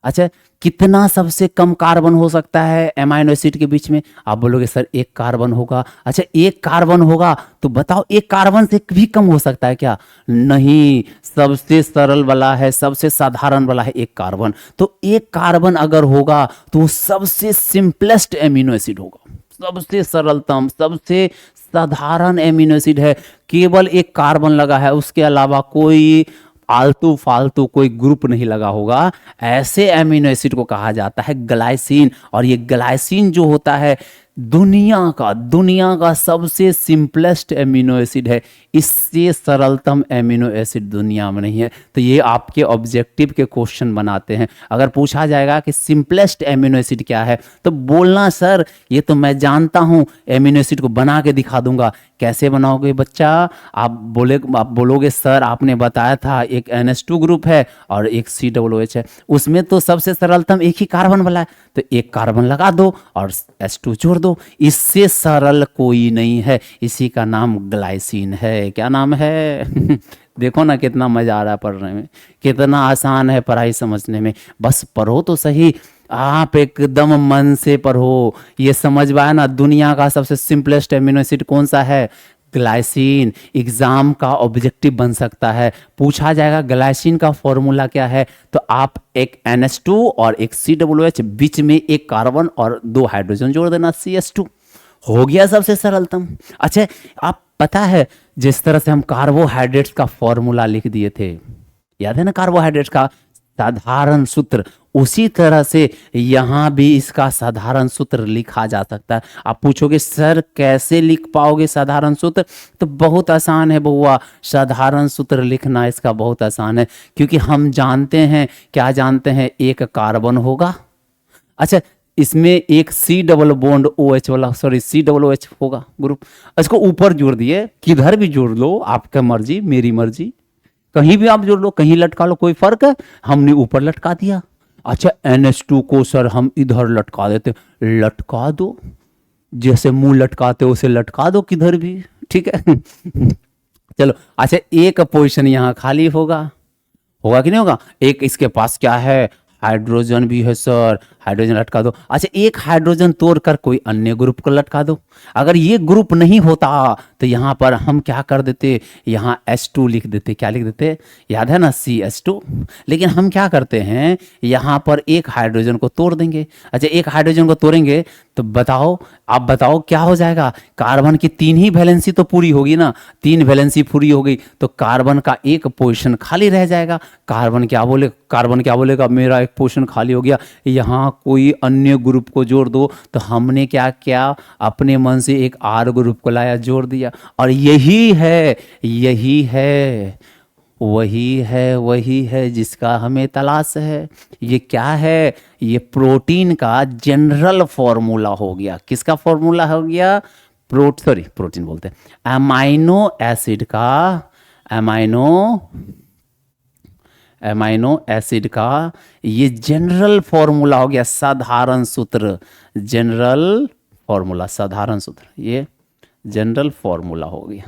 अच्छा कितना सबसे कम कार्बन हो सकता है अमाइनो एसिड के बीच में, आप बोलोगे सर 1 कार्बन होगा। अच्छा 1 कार्बन होगा तो बताओ 1 कार्बन से भी कम हो सकता है क्या, नहीं, सबसे सरल वाला है, सबसे साधारण वाला है 1 कार्बन। तो 1 कार्बन अगर होगा तो सबसे सिंपलेस्ट एमिनो एसिड होगा, सबसे सरलतम सबसे साधारण एमिनो एसिड है, केवल 1 कार्बन लगा है, उसके अलावा कोई आलतू फालतू कोई ग्रुप नहीं लगा होगा, ऐसे एमिनो एसिड को कहा जाता है ग्लाइसिन। और ये ग्लाइसिन जो होता है दुनिया का सबसे सिंपलेस्ट एमिनो एसिड है, इससे सरलतम एमिनो एसिड दुनिया में नहीं है। तो ये आपके ऑब्जेक्टिव के क्वेश्चन बनाते हैं। अगर पूछा जाएगा कि सिंपलेस्ट एमिनो एसिड क्या है तो बोलना सर ये तो मैं जानता हूँ, एमिनो एसिड को बना के दिखा दूंगा। कैसे बनाओगे बच्चा, आप बोलोगे सर आपने बताया था एक NH2 ग्रुप है और एक COOH है, उसमें तो सबसे सरलतम एक ही कार्बन वाला है, तो 1 कार्बन लगा दो और H2 जोड़ दो, इससे सरल कोई नहीं है, इसी का नाम ग्लाइसिन है। क्या नाम है देखो ना कितना मजा आ रहा है पढ़ने में, कितना आसान है पढ़ाई समझने में, बस पढ़ो तो सही, आप एकदम मन से पढ़ो। ये समझ में आया ना, दुनिया का सबसे सिंपलेस्ट एमिनो एसिड कौन सा है, ग्लाइसिन। एग्जाम का ऑब्जेक्टिव बन सकता है, पूछा जाएगा ग्लाइसिन का फॉर्मूला क्या है, तो आप एक NH2 और एक COOH, बीच में 1 कार्बन और 2 हाइड्रोजन जोड़ देना CH2, हो गया सबसे सरलतम। अच्छा आप पता है जिस तरह से हम कार्बोहाइड्रेट्स का फॉर्मूला लिख दिए थे, याद है ना, कार्बोहाइड्रेट्स का साधारण सूत्र, उसी तरह से यहां भी इसका साधारण सूत्र लिखा जा सकता है। आप पूछोगे सर कैसे लिख पाओगे साधारण सूत्र, तो बहुत आसान है बउआ, साधारण सूत्र लिखना इसका बहुत आसान है, क्योंकि हम जानते हैं, क्या जानते हैं, 1 कार्बन होगा, अच्छा इसमें एक COOH वाला COOH होगा ग्रुप, इसको ऊपर जोड़ दिए, किधर भी जोड़ लो, आपका मर्जी मेरी मर्जी, कहीं भी आप जोड़ लो, कहीं लटका लो, कोई फर्क है, हमने ऊपर लटका दिया। अच्छा NH2 को सर हम इधर लटका देते, लटका दो, जैसे मुंह लटकाते उसे लटका दो किधर भी, ठीक है चलो अच्छा एक पोजीशन यहाँ खाली होगा कि नहीं होगा, एक इसके पास क्या है, हाइड्रोजन भी है सर, हाइड्रोजन लटका दो। अच्छा एक हाइड्रोजन तोड़कर कोई अन्य ग्रुप को लटका दो। अगर ये ग्रुप नहीं होता तो यहाँ पर हम क्या कर देते, यहाँ H2 लिख देते, क्या लिख देते, याद है ना, CH2। लेकिन हम क्या करते हैं, यहाँ पर एक हाइड्रोजन को तोड़ देंगे। अच्छा एक हाइड्रोजन को तोड़ेंगे तो बताओ, आप बताओ क्या हो जाएगा, कार्बन की 3 ही वैलेंसी तो पूरी होगी ना, 3 वैलेंसी पूरी हो गई तो कार्बन का एक पोजीशन खाली रह जाएगा। कार्बन क्या बोलेगा, मेरा एक पोजीशन खाली हो गया, यहाँ कोई अन्य ग्रुप को जोड़ दो। तो हमने क्या किया, अपने मन से एक R ग्रुप को लाया, जोड़ दिया, और वही है जिसका हमें तलाश है। ये क्या है, ये प्रोटीन का जनरल फॉर्मूला हो गया। किसका फॉर्मूला हो गया, प्रोटीन बोलते हैं, अमाइनो एसिड का ये जनरल फॉर्मूला हो गया, साधारण सूत्र, जनरल फॉर्मूला, साधारण सूत्र, ये जनरल फॉर्मूला हो गया।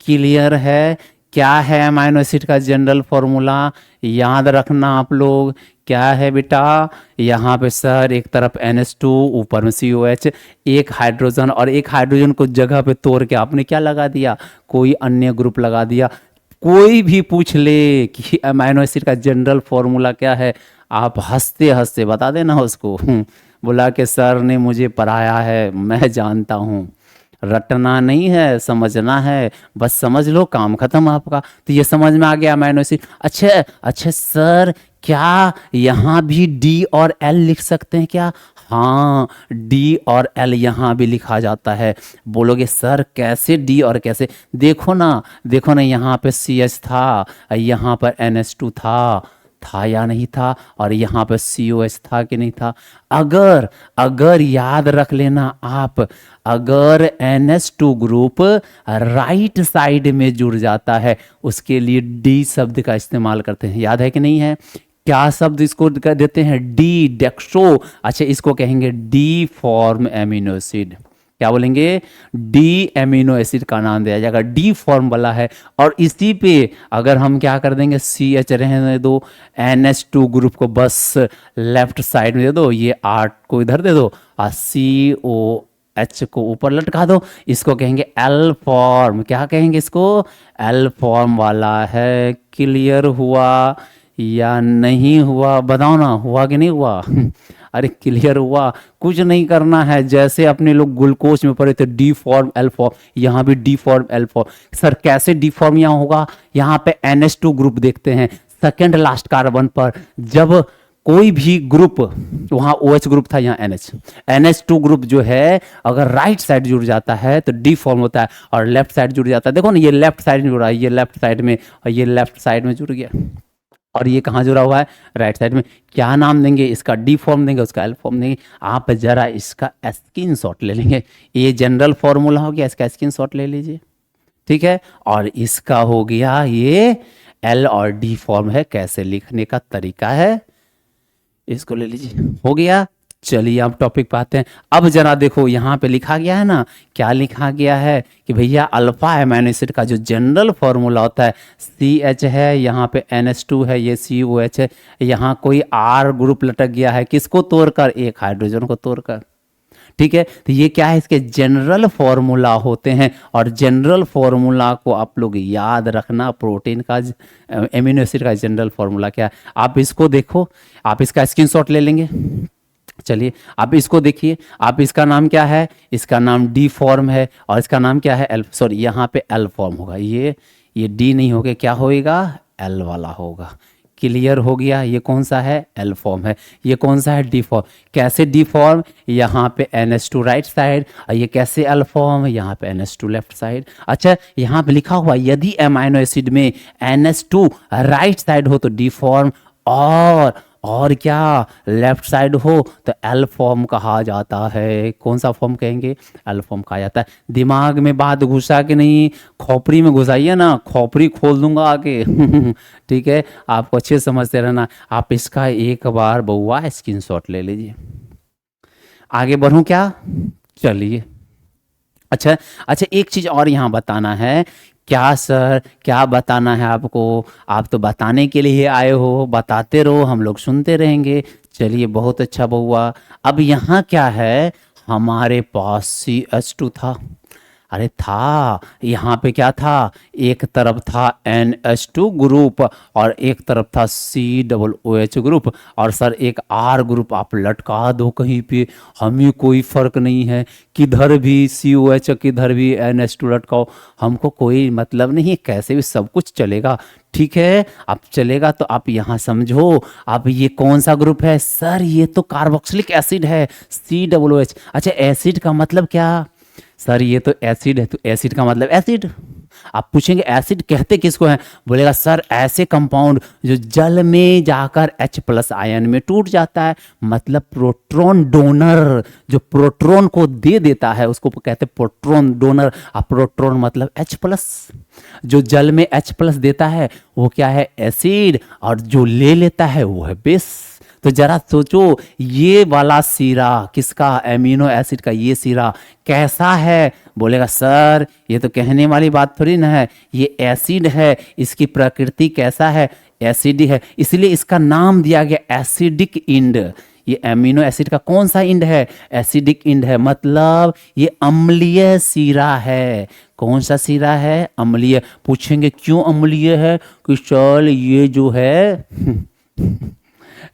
क्लियर है, क्या है अमाइनो एसिड का जनरल फॉर्मूला, याद रखना आप लोग, क्या है बेटा, यहाँ पे सर एक तरफ NH2, ऊपर में COH, एक हाइड्रोजन, और एक हाइड्रोजन को जगह पे तोड़ के आपने क्या लगा दिया, कोई अन्य ग्रुप लगा दिया। कोई भी पूछ ले कि अमाइनो एसिड का जनरल फॉर्मूला क्या है, आप हंसते हंसते बता देना उसको, बोला कि सर ने मुझे पढ़ाया है, मैं जानता हूँ, रटना नहीं है, समझना है, बस समझ लो, काम खत्म आपका। तो ये समझ में आ गया अमाइनो एसिड। अच्छा सर क्या यहाँ भी डी और एल लिख सकते हैं क्या? हाँ, डी और एल यहाँ भी लिखा जाता है। बोलोगे सर कैसे डी और कैसे? देखो ना यहाँ पे सी एच था, यहाँ पर एन एच टू था या नहीं था, और यहाँ पे सी ओ एच था कि नहीं था? अगर अगर याद रख लेना आप, अगर N H two group right side में जुड़ जाता है उसके लिए डी शब्द का इस्तेमाल करते हैं। याद है कि नहीं है? क्या शब्द इसको देते हैं? डी, डेक्सो। अच्छा, इसको कहेंगे डी फॉर्म एमिनो एसिड। क्या बोलेंगे? डी एमिनो एसिड का नाम दिया जाएगा, डी फॉर्म वाला है। और इसी पे अगर हम क्या कर देंगे, सी एच रहने दो, एन एच टू ग्रुप को बस लेफ्ट साइड में दे दो, ये आर को इधर दे दो, और सी ओ एच को ऊपर लटका दो, इसको कहेंगे एल फॉर्म। क्या कहेंगे इसको? एल फॉर्म वाला है। क्लियर हुआ या नहीं हुआ? बताओ ना, हुआ कि नहीं हुआ? अरे क्लियर हुआ। कुछ नहीं करना है, जैसे अपने लोग ग्लूकोज में पढ़े थे डी फॉर्म एल फॉर्म, यहाँ भी D form L form. Sir कैसे डी फॉर्म यहाँ होगा? यहाँ पे NH2 ग्रुप देखते हैं सेकेंड लास्ट कार्बन पर, जब कोई भी ग्रुप, वहाँ OH ग्रुप था, यहाँ NH2 ग्रुप जो है अगर राइट साइड जुड़ जाता है तो डी फॉर्म होता है, और लेफ्ट साइड जुड़ जाता है। देखो ना, ये लेफ्ट साइड में जुड़ा है, ये लेफ्ट साइड में, और ये लेफ्ट साइड में जुड़ गया, और ये कहाँ जुड़ा हुआ है? राइट साइड में। क्या नाम देंगे इसका? डी फॉर्म देंगे, उसका एल फॉर्म देंगे। आप जरा इसका स्क्रीन शॉट ले लेंगे, ये जनरल फॉर्मूला हो गया, इसका स्क्रीन शॉट ले लीजिए, ठीक है। और इसका हो गया ये एल और डी फॉर्म है, कैसे लिखने का तरीका है, इसको ले लीजिए, हो गया। चलिए अब टॉपिक पे आते हैं। अब जरा देखो यहाँ पे लिखा गया है ना, क्या लिखा गया है कि भैया अल्फा एमिनो एसिड का जो जनरल फॉर्मूला होता है, सी एच है, यहाँ पे NH2 है, ये COH है, यहाँ कोई R ग्रुप लटक गया है, किसको तोड़कर? एक हाइड्रोजन को तोड़कर, ठीक है। तो ये क्या है? इसके जनरल फॉर्मूला होते हैं, और जनरल फॉर्मूला को आप लोग याद रखना। प्रोटीन का एमिनो एसिड का जनरल फॉर्मूला क्या है, आप इसको देखो, आप इसका स्क्रीनशॉट ले लेंगे। चलिए आप इसको देखिए, आप इसका नाम क्या है? इसका नाम डी फॉर्म है, और इसका नाम क्या है? एल, सॉरी यहाँ पे एल फॉर्म होगा, ये डी नहीं होगा, क्या होएगा? एल वाला होगा। क्लियर हो गया? ये कौन सा है? एल फॉर्म है। ये कौन सा है? D form. कैसे डी फॉर्म? यहाँ पे NH2 राइट साइड, और ये कैसे एल फॉर्म? यहाँ पे NH2 लेफ्ट साइड। अच्छा, यहाँ पे लिखा हुआ यदि एमाइनो एसिड में NH2 राइट साइड हो तो डी फॉर्म, और क्या लेफ्ट साइड हो तो एल फॉर्म कहा जाता है। कौन सा फॉर्म कहेंगे? एल फॉर्म कहा जाता है। दिमाग में बात घुसा कि नहीं? खोपड़ी में घुसाइए ना, खोपड़ी खोल दूंगा आगे ठीक है, आपको अच्छे समझते रहना। आप इसका एक बार बउआ स्क्रीनशॉट ले लीजिए। आगे बढ़ूं क्या? चलिए, अच्छा, एक चीज और यहाँ बताना है। क्या सर, क्या बताना है आपको? आप तो बताने के लिए आए हो, बताते रहो, हम लोग सुनते रहेंगे। चलिए, बहुत अच्छा बउआ। अब यहाँ क्या है? हमारे पास CH2 था। अरे था, यहाँ पे क्या था? एक तरफ था NH2 ग्रुप, और एक तरफ था COOH ग्रुप, और सर एक R ग्रुप आप लटका दो कहीं पे, हमें कोई फ़र्क नहीं है, किधर भी COH किधर भी NH2 लटकाओ, हमको कोई मतलब नहीं, कैसे भी सब कुछ चलेगा, ठीक है। अब चलेगा तो आप यहाँ समझो। अब ये कौन सा ग्रुप है? सर ये तो कार्बोक्सिलिक एसिड है, COOH। अच्छा, एसिड का मतलब क्या? सर ये तो एसिड है, तो एसिड का मतलब एसिड। आप पूछेंगे एसिड कहते किसको हैं? बोलेगा सर ऐसे कंपाउंड जो जल में जाकर H+ आयन में टूट जाता है, मतलब प्रोटॉन डोनर, जो प्रोटॉन को दे देता है उसको कहते हैं प्रोटॉन डोनर। अब प्रोटॉन मतलब H+, जो जल में H+ देता है वो क्या है? एसिड, और जो ले लेता है वो है बेस। तो जरा सोचो, ये वाला सिरा किसका? एमिनो एसिड का ये सिरा कैसा है? बोलेगा सर ये तो कहने वाली बात थोड़ी ना है, ये एसिड है, इसकी प्रकृति कैसा है? एसिड है, इसलिए इसका नाम दिया गया एसिडिक इंड। ये एमिनो एसिड का कौन सा इंड है? एसिडिक इंड है, मतलब ये अम्लीय सिरा है। कौन सा सिरा है? अम्लीय। पूछेंगे क्यों अम्लीय है? कि सर ये जो है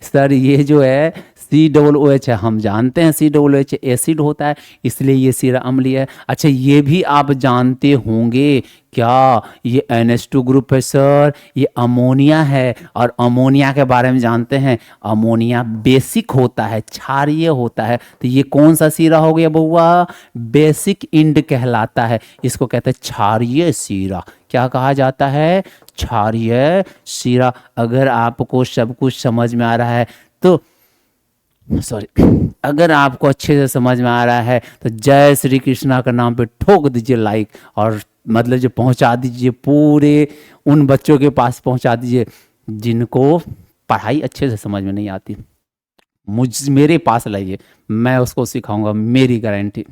सर ये जो है COOH है, हम जानते हैं COOH एसिड होता है, इसलिए ये सिरा अम्लीय है। अच्छा, ये भी आप जानते होंगे क्या, ये NH2 ग्रुप है सर, ये अमोनिया है, और अमोनिया के बारे में जानते हैं, अमोनिया बेसिक होता है, क्षारीय होता है। तो ये कौन सा सिरा हो गया बउआ, बेसिक इंड कहलाता है, इसको कहते हैं क्षारीय सिरा। क्या कहा जाता है, क्षारीय सिरा। अगर आपको सब कुछ समझ में आ रहा है तो सॉरी, अगर आपको अच्छे से समझ में आ रहा है तो जय श्री कृष्णा का नाम पे ठोक दीजिए लाइक, और मतलब जो पहुंचा दीजिए पूरे उन बच्चों के पास पहुंचा दीजिए जिनको पढ़ाई अच्छे से समझ में नहीं आती। मेरे पास लाइए, मैं उसको सिखाऊंगा, मेरी गारंटी।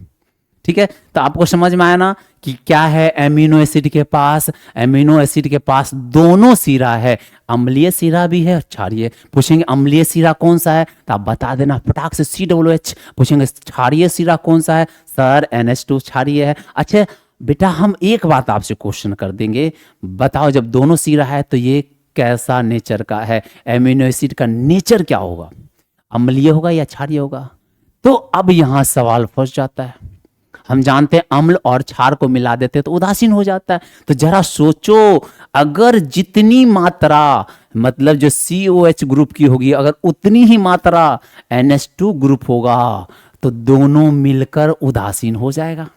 ठीक है, तो आपको समझ में आया ना कि क्या है, एमिनो एसिड के पास, एमिनो एसिड के पास दोनों सिरा है, अम्लीय सिरा भी है और क्षारीय। पूछेंगे अम्लीय सिरा कौन सा है तो आप बता देना फटाक से COOH। पूछेंगे क्षारीय सिरा कौन सा है, सर NH2 क्षारीय है। अच्छा बेटा, हम एक बात आपसे क्वेश्चन कर देंगे, बताओ जब दोनों सिरा है तो ये कैसा नेचर का है, एमिनो एसिड का नेचर क्या होगा, अम्लीय होगा या क्षारीय होगा। तो अब यहां सवाल फंस जाता है। हम जानते हैं अम्ल और क्षार को मिला देते हैं तो उदासीन हो जाता है। तो जरा सोचो, अगर जितनी मात्रा मतलब जो COH ग्रुप की होगी, अगर उतनी ही मात्रा NH2 ग्रुप होगा तो दोनों मिलकर उदासीन हो जाएगा।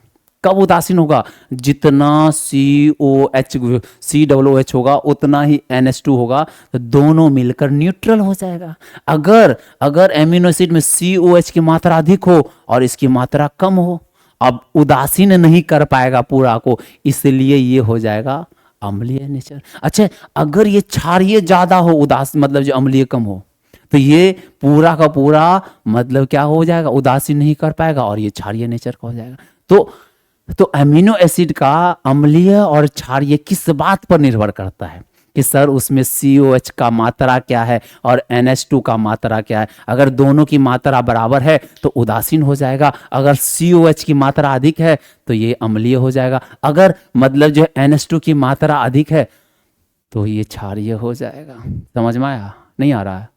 कब उदासीन होगा, जितना COOH होगा उतना ही NH2 होगा, तो दोनों मिलकर न्यूट्रल हो जाएगा। अगर एमिनो एसिड में COH की मात्रा अधिक हो और इसकी मात्रा कम हो, अब उदासीन नहीं कर पाएगा पूरा को, इसलिए ये हो जाएगा अम्लीय नेचर। अच्छा, अगर ये क्षारीय ज्यादा हो, उदास मतलब जो अम्लीय कम हो, तो ये पूरा का पूरा मतलब क्या हो जाएगा, उदासीन नहीं कर पाएगा और ये क्षारीय नेचर का हो जाएगा। तो अमीनो एसिड का अम्लीय और क्षारीय किस बात पर निर्भर करता है कि सर उसमें COH का मात्रा क्या है और NH2 का मात्रा क्या है। अगर दोनों की मात्रा बराबर है तो उदासीन हो जाएगा, अगर COH की मात्रा अधिक है तो ये अम्लीय हो जाएगा, अगर मतलब जो NH2 की मात्रा अधिक है तो ये क्षारीय हो जाएगा। समझ में आया, नहीं आ रहा है,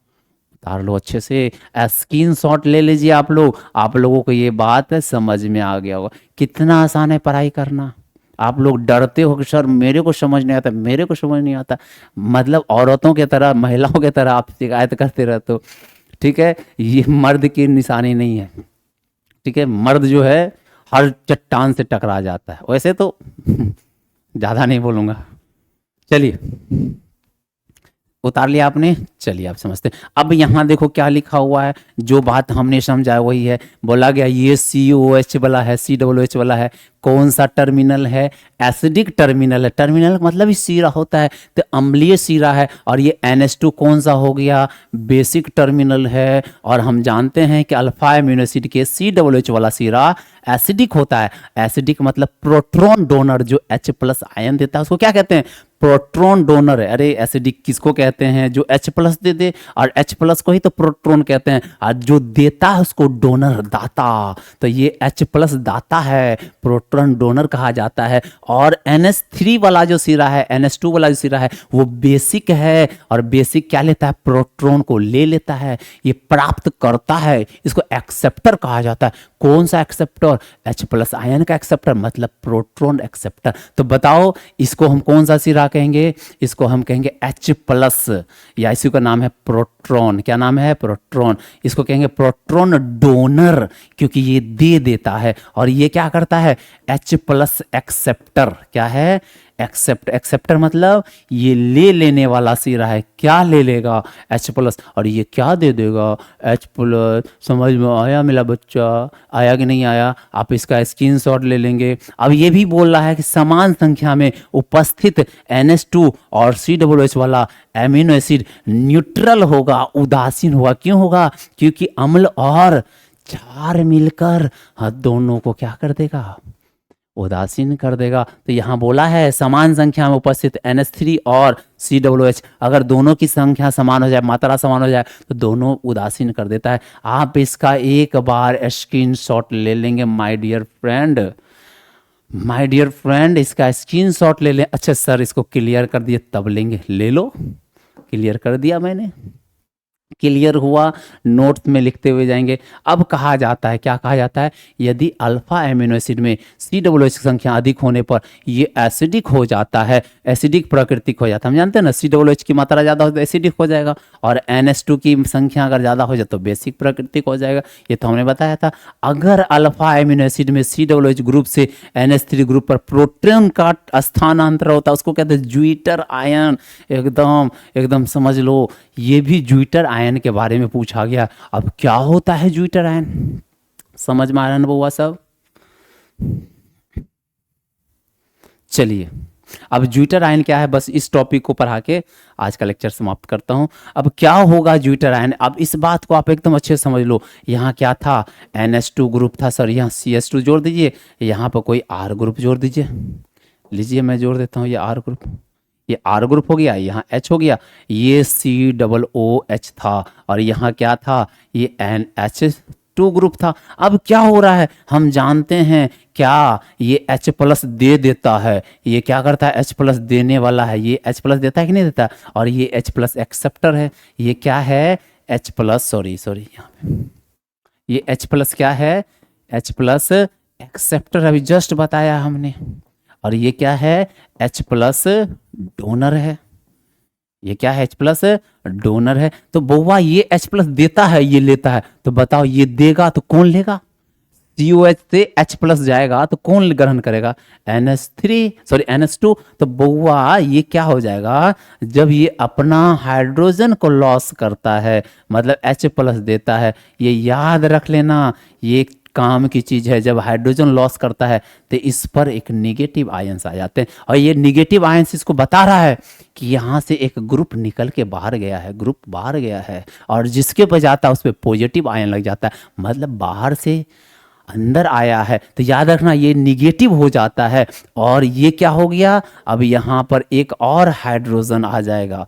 उतार लो अच्छे से, स्क्रीनशॉट ले लीजिए आप लोग। आप लोगों को ये बात समझ में आ गया होगा। कितना आसान है पढ़ाई करना। आप लोग डरते हो कि सर मेरे को समझ नहीं आता, मेरे को समझ नहीं आता, मतलब औरतों की तरह महिलाओं की तरह आप शिकायत करते रहते हो। ठीक है, ये मर्द की निशानी नहीं है। ठीक है, मर्द जो है हर चट्टान से टकरा जाता है। वैसे तो ज़्यादा नहीं बोलूँगा, चलिए उतार लिया आपने, चलिए आप समझते हैं। अब यहाँ देखो क्या लिखा हुआ है, जो बात हमने समझा वही है। बोला गया ये COH वाला है, COOH वाला है, कौन सा टर्मिनल है, एसिडिक टर्मिनल है। टर्मिनल मतलब ही सीरा होता है, तो अम्लीय सीरा है। और ये NH2 कौन सा हो गया, बेसिक टर्मिनल है। और हम जानते हैं कि अल्फा एमिनो एसिड के COOH वाला सीरा एसिडिक होता है। एसिडिक मतलब प्रोटॉन डोनर, जो H+ आयन देता है उसको क्या कहते हैं, प्रोटॉन डोनर है। अरे एसिडिक किसको कहते हैं, जो H+ दे दे, और H+ को ही तो प्रोटॉन कहते हैं, और जो देता है उसको डोनर, दाता। तो ये H+ दाता है, प्रोटॉन डोनर कहा जाता है। और NH3 वाला जो सिरा है, NH2 वाला जो सिरा है, वो बेसिक है। और बेसिक क्या लेता है, प्रोटॉन को ले लेता है, ये प्राप्त करता है, इसको एक्सेप्टर कहा जाता है। कौन सा एक्सेप्टर, H+ आयन का एक्सेप्टर, मतलब प्रोटॉन एक्सेप्टर। तो बताओ इसको हम कौन सा सिरा कहेंगे, इसको हम कहेंगे H+, या इसी का नाम है प्रोटॉन। क्या नाम है, प्रोटॉन। इसको कहेंगे प्रोटॉन डोनर, क्योंकि ये दे देता है। और ये क्या करता है, H+ एक्सेप्टर। क्या है, एक्सेप्टर मतलब ये ले लेने वाला सिरा है। क्या ले लेगा, H+, और ये क्या दे देगा, H+। समझ में आया मेरा बच्चा, आया कि नहीं आया, आप इसका स्क्रीनशॉट ले लेंगे। अब ये भी बोल रहा है कि समान संख्या में उपस्थित NH2 और COOH वाला एमिनो एसिड न्यूट्रल होगा, उदासीन होगा। क्यों होगा, क्योंकि अम्ल और क्षार मिलकर दोनों को क्या कर देगा, उदासीन कर देगा। तो यहाँ बोला है समान संख्या में उपस्थित NH3 और COOH, अगर दोनों की संख्या समान हो जाए, मात्रा समान हो जाए, तो दोनों उदासीन कर देता है। आप इसका एक बार स्क्रीनशॉट ले लेंगे my dear friend, my dear friend, इसका स्क्रीनशॉट ले लें। अच्छा सर इसको क्लियर कर दिए तब लेंगे, ले लो, क्लियर कर दिया मैंने। क्लियर हुआ? नोट्स में लिखते हुए जाएंगे। अब कहा जाता है, क्या कहा जाता है, यदि अल्फा एमिनो एसिड में COOH की संख्या अधिक होने पर ये एसिडिक हो जाता है, एसिडिक प्रकृति हो जाता है। हम जानते हैं ना, COOH की मात्रा ज़्यादा हो तो एसिडिक हो जाएगा, और NH2 की संख्या अगर ज़्यादा हो जाए तो बेसिक प्रकृतिक हो जाएगा। ये तो हमने बताया था। अगर अल्फा एमिनो एसिड में COOH ग्रुप से NH3 ग्रुप पर प्रोटॉन का स्थानांतर होता है, उसको कहते हैं ज्विटर आयन। एकदम एकदम समझ लो, ये भी ज्विटर आयन के बारे में पूछा गया। अब क्या होता है ज्विटर आयन, समझ में आ रहा है ना बउआ सब? चलिए, अब ज्विटर आयन क्या है, बस इस टॉपिक को पढ़ा के आज का लेक्चर समाप्त करता हूं। अब क्या होगा ज्विटर आयन, अब इस बात को आप एकदम अच्छे से समझ लो। यहाँ क्या था, NH2 ग्रुप था सर, यहाँ CH2 जोड़ दीजिए, यहाँ पर कोई R ग्रुप जोड़ दीजिए। लीजिए मैं जोड़ देता हूँ ये R ग्रुप, ये R ग्रुप हो गया, यहाँ H हो गया, ये COOH था, और यहाँ क्या था, ये NH2 ग्रुप था। अब क्या हो रहा है, हम जानते हैं क्या, ये H प्लस दे देता है, ये क्या करता है, H प्लस देने वाला है, ये H प्लस देता है कि नहीं देता, और ये H प्लस एक्सेप्टर है। ये क्या है, H प्लस, सॉरी यहाँ पे ये H प्लस क्या है, H प्लस एक्सेप्टर, अभी जस्ट बताया हमने। और ये क्या है, H प्लस डोनर है। ये क्या है, H प्लस डोनर है। तो बउआ ये H प्लस देता है, ये लेता है, तो बताओ ये देगा तो कौन लेगा, COH से H प्लस जाएगा तो कौन ग्रहण करेगा, NH2। तो बउआ ये क्या हो जाएगा, जब ये अपना हाइड्रोजन को लॉस करता है, मतलब H प्लस देता है, ये याद रख लेना, ये काम की चीज़ है। जब हाइड्रोजन लॉस करता है तो इस पर एक निगेटिव आयंस आ जाते हैं, और ये निगेटिव आयंस इसको बता रहा है कि यहाँ से एक ग्रुप निकल के बाहर गया है, ग्रुप बाहर गया है, और जिसके पर जाता है उस पर पॉजिटिव आयन लग जाता है, मतलब बाहर से अंदर आया है। तो याद रखना ये निगेटिव हो जाता है, और ये क्या हो गया, अब यहाँ पर एक और हाइड्रोजन आ जाएगा।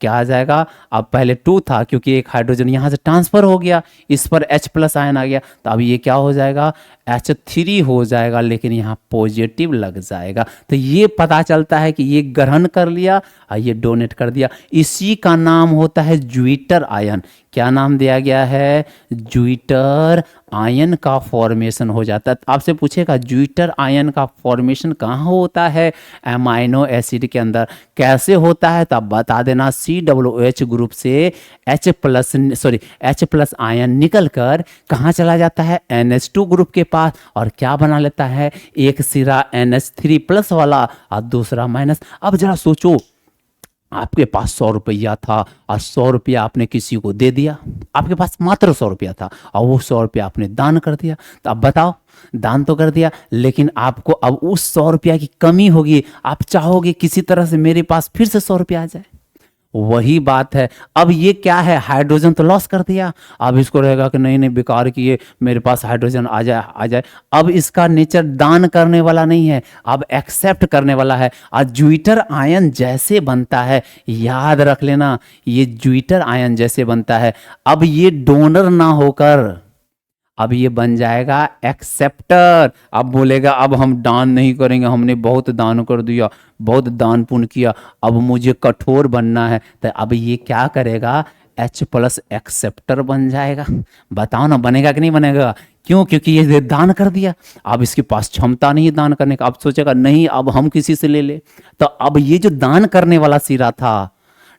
क्या आ जाएगा, अब पहले 2 था, क्योंकि एक हाइड्रोजन यहाँ से ट्रांसफर हो गया, इस पर H प्लस आयन आ गया, तो अब ये क्या हो जाएगा, H3 हो जाएगा, लेकिन यहाँ पॉजिटिव लग जाएगा। तो ये पता चलता है कि ये ग्रहण कर लिया और ये डोनेट कर दिया। इसी का नाम होता है ज्विटर आयन। क्या नाम दिया गया है, ज्विटर आयन का फॉर्मेशन हो जाता है। आपसे पूछेगा ज्विटर आयन का फॉर्मेशन कहाँ होता है, एमाइनो एसिड के अंदर। कैसे होता है तो आप बता देना, COOH ग्रुप से H प्लस आयन निकल कर कहाँ चला जाता है, NH2 ग्रुप के पास, और क्या बना लेता है, एक सिरा NH3 प्लस वाला और दूसरा माइनस। अब जरा सोचो, आपके पास 100 रुपया था और 100 रुपया आपने किसी को दे दिया, आपके पास मात्र 100 रुपया था और वो 100 रुपया आपने दान कर दिया। तो अब बताओ, दान तो कर दिया, लेकिन आपको अब उस 100 रुपया की कमी होगी, आप चाहोगे किसी तरह से मेरे पास फिर से 100 रुपया आ जाए। वही बात है, अब ये क्या है, हाइड्रोजन तो लॉस कर दिया, अब इसको रहेगा कि नहीं नहीं बेकार किए, मेरे पास हाइड्रोजन आ जाए। अब इसका नेचर दान करने वाला नहीं है, अब एक्सेप्ट करने वाला है। और ज्विटर आयन जैसे बनता है, याद रख लेना, ये ज्विटर आयन जैसे बनता है, अब ये डोनर ना होकर अब ये बन जाएगा एक्सेप्टर। अब बोलेगा अब हम दान नहीं करेंगे, हमने बहुत दान कर दिया, बहुत दान पुण्य किया, अब मुझे कठोर बनना है। तो अब ये क्या करेगा, H प्लस एक्सेप्टर बन जाएगा। बताओ ना, बनेगा कि नहीं बनेगा? क्यों? क्योंकि ये दान कर दिया, अब इसके पास क्षमता नहीं दान करने का। अब सोचेगा नहीं, अब हम किसी से ले ले। तो अब ये जो दान करने वाला सिरा था,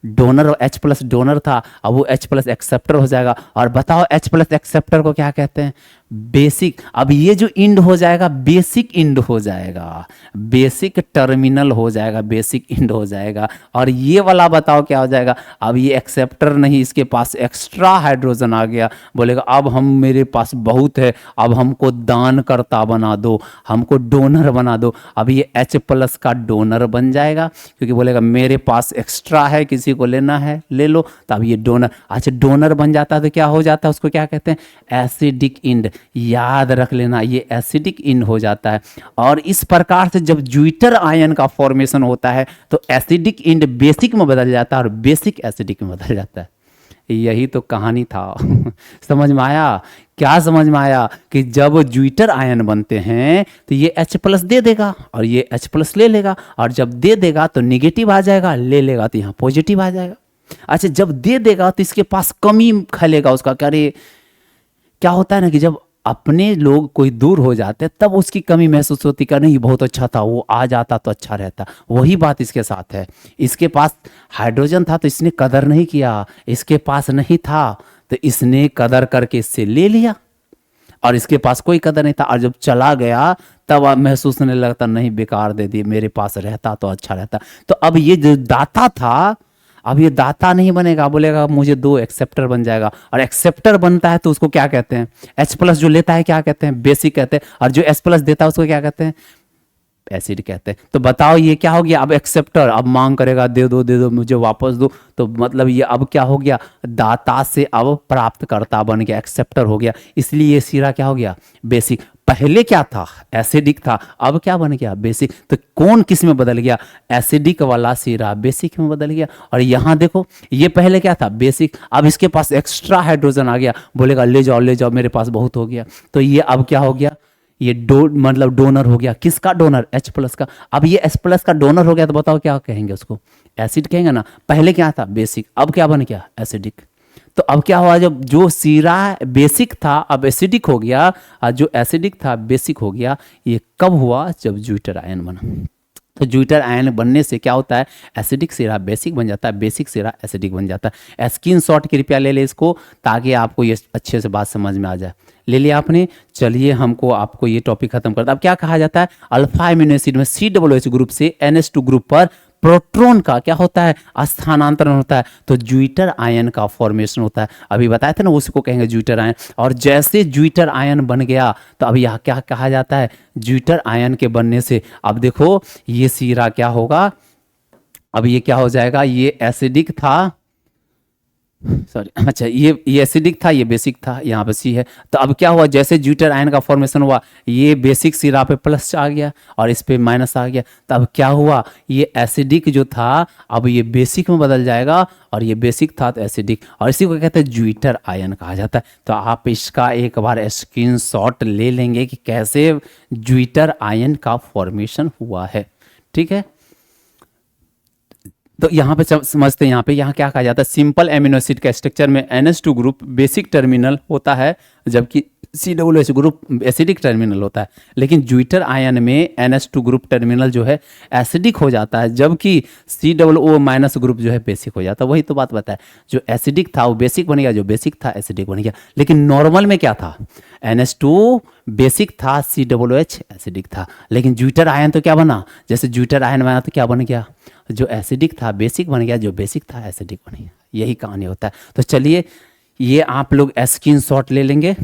डोनर, H प्लस डोनर था, अब वो H प्लस एक्सेप्टर हो जाएगा। और बताओ H प्लस एक्सेप्टर को क्या कहते हैं, बेसिक। अब ये जो इंड हो जाएगा, बेसिक इंड हो जाएगा, बेसिक टर्मिनल हो जाएगा, बेसिक इंड हो जाएगा। और ये वाला बताओ क्या हो जाएगा, अब ये एक्सेप्टर नहीं, इसके पास एक्स्ट्रा हाइड्रोजन आ गया, बोलेगा अब हम, मेरे पास बहुत है, अब हमको दान करता बना दो, हमको डोनर बना दो। अब ये H प्लस का डोनर बन जाएगा, क्योंकि बोलेगा मेरे पास एक्स्ट्रा है, किसी को लेना है ले लो। तब ये डोनर, अच्छा डोनर बन जाता है तो क्या हो जाता है, उसको क्या कहते हैं, एसिडिक इंड। याद रख लेना, ये एसिडिक इंड हो जाता है। और इस प्रकार से जब ज्विटर आयन का फॉर्मेशन होता है तो एसिडिक इंड बेसिक में बदल जाता है और बेसिक एसिडिक में बदल जाता है। यही तो कहानी था। समझ में आया? क्या समझ में आया कि जब ज्विटर आयन बनते हैं तो ये H प्लस दे देगा और ये H प्लस ले लेगा, और जब दे देगा तो निगेटिव आ जाएगा, ले लेगा तो यहाँ पॉजिटिव आ जाएगा। अच्छा, जब दे देगा तो इसके पास कमी खलेगा उसका, क्या अरे क्या होता है ना कि जब अपने लोग कोई दूर हो जाते हैं तब उसकी कमी महसूस होती का नहीं बहुत अच्छा था, वो आ जाता तो अच्छा रहता। वही बात इसके साथ है। इसके पास हाइड्रोजन था तो इसने कदर नहीं किया, इसके पास नहीं था तो इसने कदर करके इससे ले लिया, और इसके पास कोई कदर नहीं था, और जब चला गया तब अब महसूस होने लगता नहीं बेकार दे दिए, मेरे पास रहता तो अच्छा रहता। तो अब ये जो दाता था, अब ये दाता नहीं बनेगा, बोलेगा मुझे दो, एक्सेप्टर बन जाएगा। और एक्सेप्टर बनता है तो उसको क्या कहते हैं, H प्लस जो लेता है क्या कहते हैं, बेसिक कहते हैं, और जो S प्लस देता है उसको क्या कहते हैं, एसिड कहते हैं। तो बताओ ये क्या हो गया, अब एक्सेप्टर अब मांग करेगा दे दो मुझे वापस दो, तो मतलब ये अब क्या हो गया, दाता से अब प्राप्तकर्ता बन गया, एक्सेप्टर हो गया। इसलिए ये सिरा क्या हो गया, बेसिक। पहले क्या था, एसिडिक था, अब क्या बन गया, बेसिक। तो कौन किस में बदल गया, एसिडिक वाला सिरा बेसिक में बदल गया। और यहाँ देखो ये पहले क्या था, बेसिक, अब इसके पास एक्स्ट्रा हाइड्रोजन आ गया, बोलेगा ले जाओ मेरे पास बहुत हो गया। तो ये अब क्या हो गया, ये मतलब डोनर हो गया। किसका डोनर, H प्लस का। अब ये S प्लस का डोनर हो गया तो बताओ क्या कहेंगे उसको, एसिड कहेंगे ना। पहले क्या था, बेसिक, अब क्या बन गया, एसिडिक। तो अब क्या हुआ, जब जो सीरा बेसिक था अब एसिडिक हो गया, और जो एसिडिक था बेसिक हो गया। ये कब हुआ, जब ज्यूटर आयन बना। तो ज्यूटर आयन बनने से क्या होता है, एसिडिक सिरा बेसिक बन जाता है, बेसिक सिरा एसिडिक बन जाता है। स्क्रीनशॉट कृपया ले ले इसको, ताकि आपको ये अच्छे से बात समझ में आ जाए। ले लिया आपने, चलिए हमको आपको ये टॉपिक खत्म करता है। अब क्या कहा जाता है, अल्फा अमीनो एसिड में COOH ग्रुप से NH2 ग्रुप पर प्रोटॉन का क्या होता है, स्थानांतरण होता है, तो ज्यूटर आयन का फॉर्मेशन होता है। अभी बताए थे ना, उसको कहेंगे ज्यूटर आयन। और जैसे ज्यूटर आयन बन गया तो अब यह क्या कहा जाता है, ज्यूटर आयन के बनने से अब देखो ये सीरा क्या होगा, अब ये क्या हो जाएगा, ये एसिडिक था, सॉरी, अच्छा ये एसिडिक था, ये बेसिक था, यहाँ पे C है। तो अब क्या हुआ, जैसे ज्यूटर आयन का फॉर्मेशन हुआ, ये बेसिक सिरा पे प्लस आ गया और इस पे माइनस आ गया। तो अब क्या हुआ, ये एसिडिक जो था अब ये बेसिक में बदल जाएगा, और ये बेसिक था तो एसिडिक, और इसी को कहते हैं ज्यूटर आयन कहा जाता है। तो आप इसका एक बार स्क्रीनशॉट ले लेंगे कि कैसे ज्यूटर आयन का फॉर्मेशन हुआ है, ठीक है। तो यहाँ पे समझते हैं, यहाँ क्या कहा जाता है, सिंपल एमिनो एसिड का स्ट्रक्चर में NH2 ग्रुप बेसिक टर्मिनल होता है, जबकि COOH ग्रुप एसिडिक टर्मिनल होता है। लेकिन ज्यूटर आयन में NH2 ग्रुप टर्मिनल जो है एसिडिक हो जाता है, जबकि COO माइनस ग्रुप जो है बेसिक हो जाता है। वही तो बात बताया, जो एसिडिक था वो बेसिक बन गया, जो बेसिक था एसिडिक बन गया। लेकिन नॉर्मल में क्या था, NH2 बेसिक था, COOH एसिडिक था। लेकिन ज्यूटर आयन तो क्या बना, जैसे ज्यूटर आयन बना तो क्या बन गया, जो एसिडिक था बेसिक बन गया, जो बेसिक था एसिडिक बन गया। यही कहानी होता है। तो चलिए ये आप लोग स्क्रीनशॉट ले लेंगे।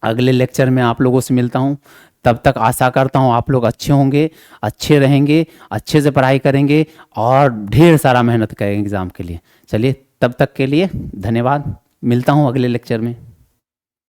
अगले लेक्चर में आप लोगों से मिलता हूँ, तब तक आशा करता हूँ आप लोग अच्छे होंगे, अच्छे रहेंगे, अच्छे से पढ़ाई करेंगे और ढेर सारा मेहनत करेंगे एग्ज़ाम के लिए। चलिए तब तक के लिए धन्यवाद, मिलता हूँ अगले लेक्चर में।